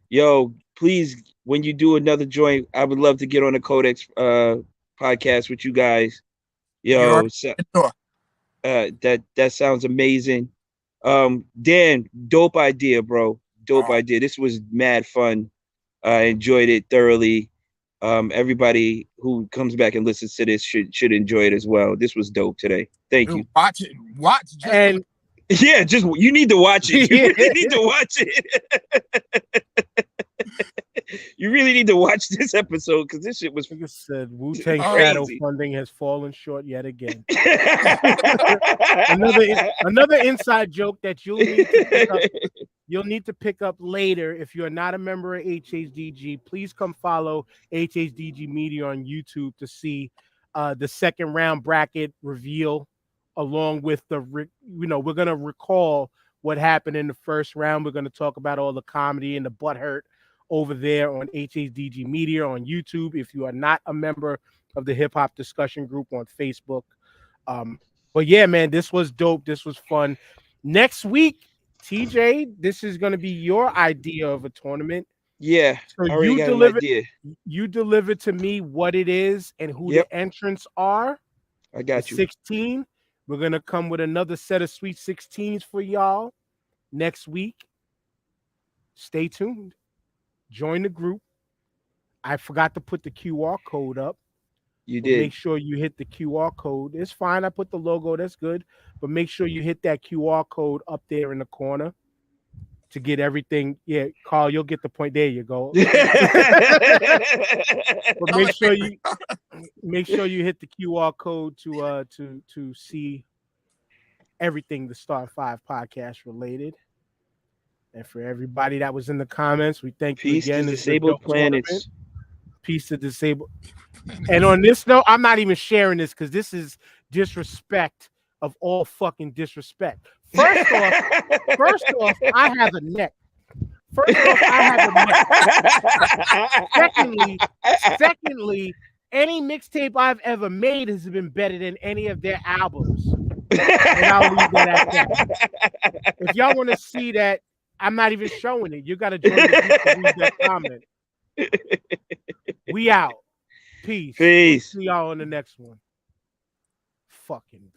Yo, please, when you do another joint, I would love to get on the Codex podcast with you guys. Yo, that sounds amazing. Dan, dope idea, bro. Dope idea. This was mad fun. I enjoyed it thoroughly. Everybody who comes back and listens to this should enjoy it as well. This was dope today. Thank you. Watch it. And yeah, just you need to watch it. You really need to watch it. You really need to watch this episode because this shit was. like I said, Wu-Tang crazy. Shadow funding has fallen short yet again. another inside joke that you'll need to pick up later if you're not a member of HHDG. Please come follow HHDG Media on YouTube to see the second round bracket reveal, along with we're gonna recall what happened in the first round. We're gonna talk about all the comedy and the butthurt over there on HHDG Media on YouTube. If you are not a member of the hip hop discussion group on Facebook. But yeah, man, this was dope. This was fun. Next week, TJ, this is going to be your idea of a tournament. Yeah, so I already got an idea. You deliver to me what it is and who the entrants are. I got you. 16. We're going to come with another set of Sweet 16s for y'all next week. Stay tuned. Join the group. I forgot to put the QR code up. You did. Make sure you hit the QR code. It's fine. I put the logo. That's good. But make sure you hit that QR code up there in the corner to get everything. Yeah, Carl, you'll get the point. There you go. But make sure you hit the QR code to see everything the Star 5 podcast related. And for everybody that was in the comments, we thank you again. Peace to Disabled Planets. Peace to Disabled. And on this note, I'm not even sharing this because this is disrespect of all fucking disrespect. First off, I have a neck. Secondly, any mixtape I've ever made has been better than any of their albums. And I'll leave that at that. If y'all want to see that, I'm not even showing it. You got to join the group to read that comment. We out. Peace. Peace. We'll see y'all on the next one. Fucking.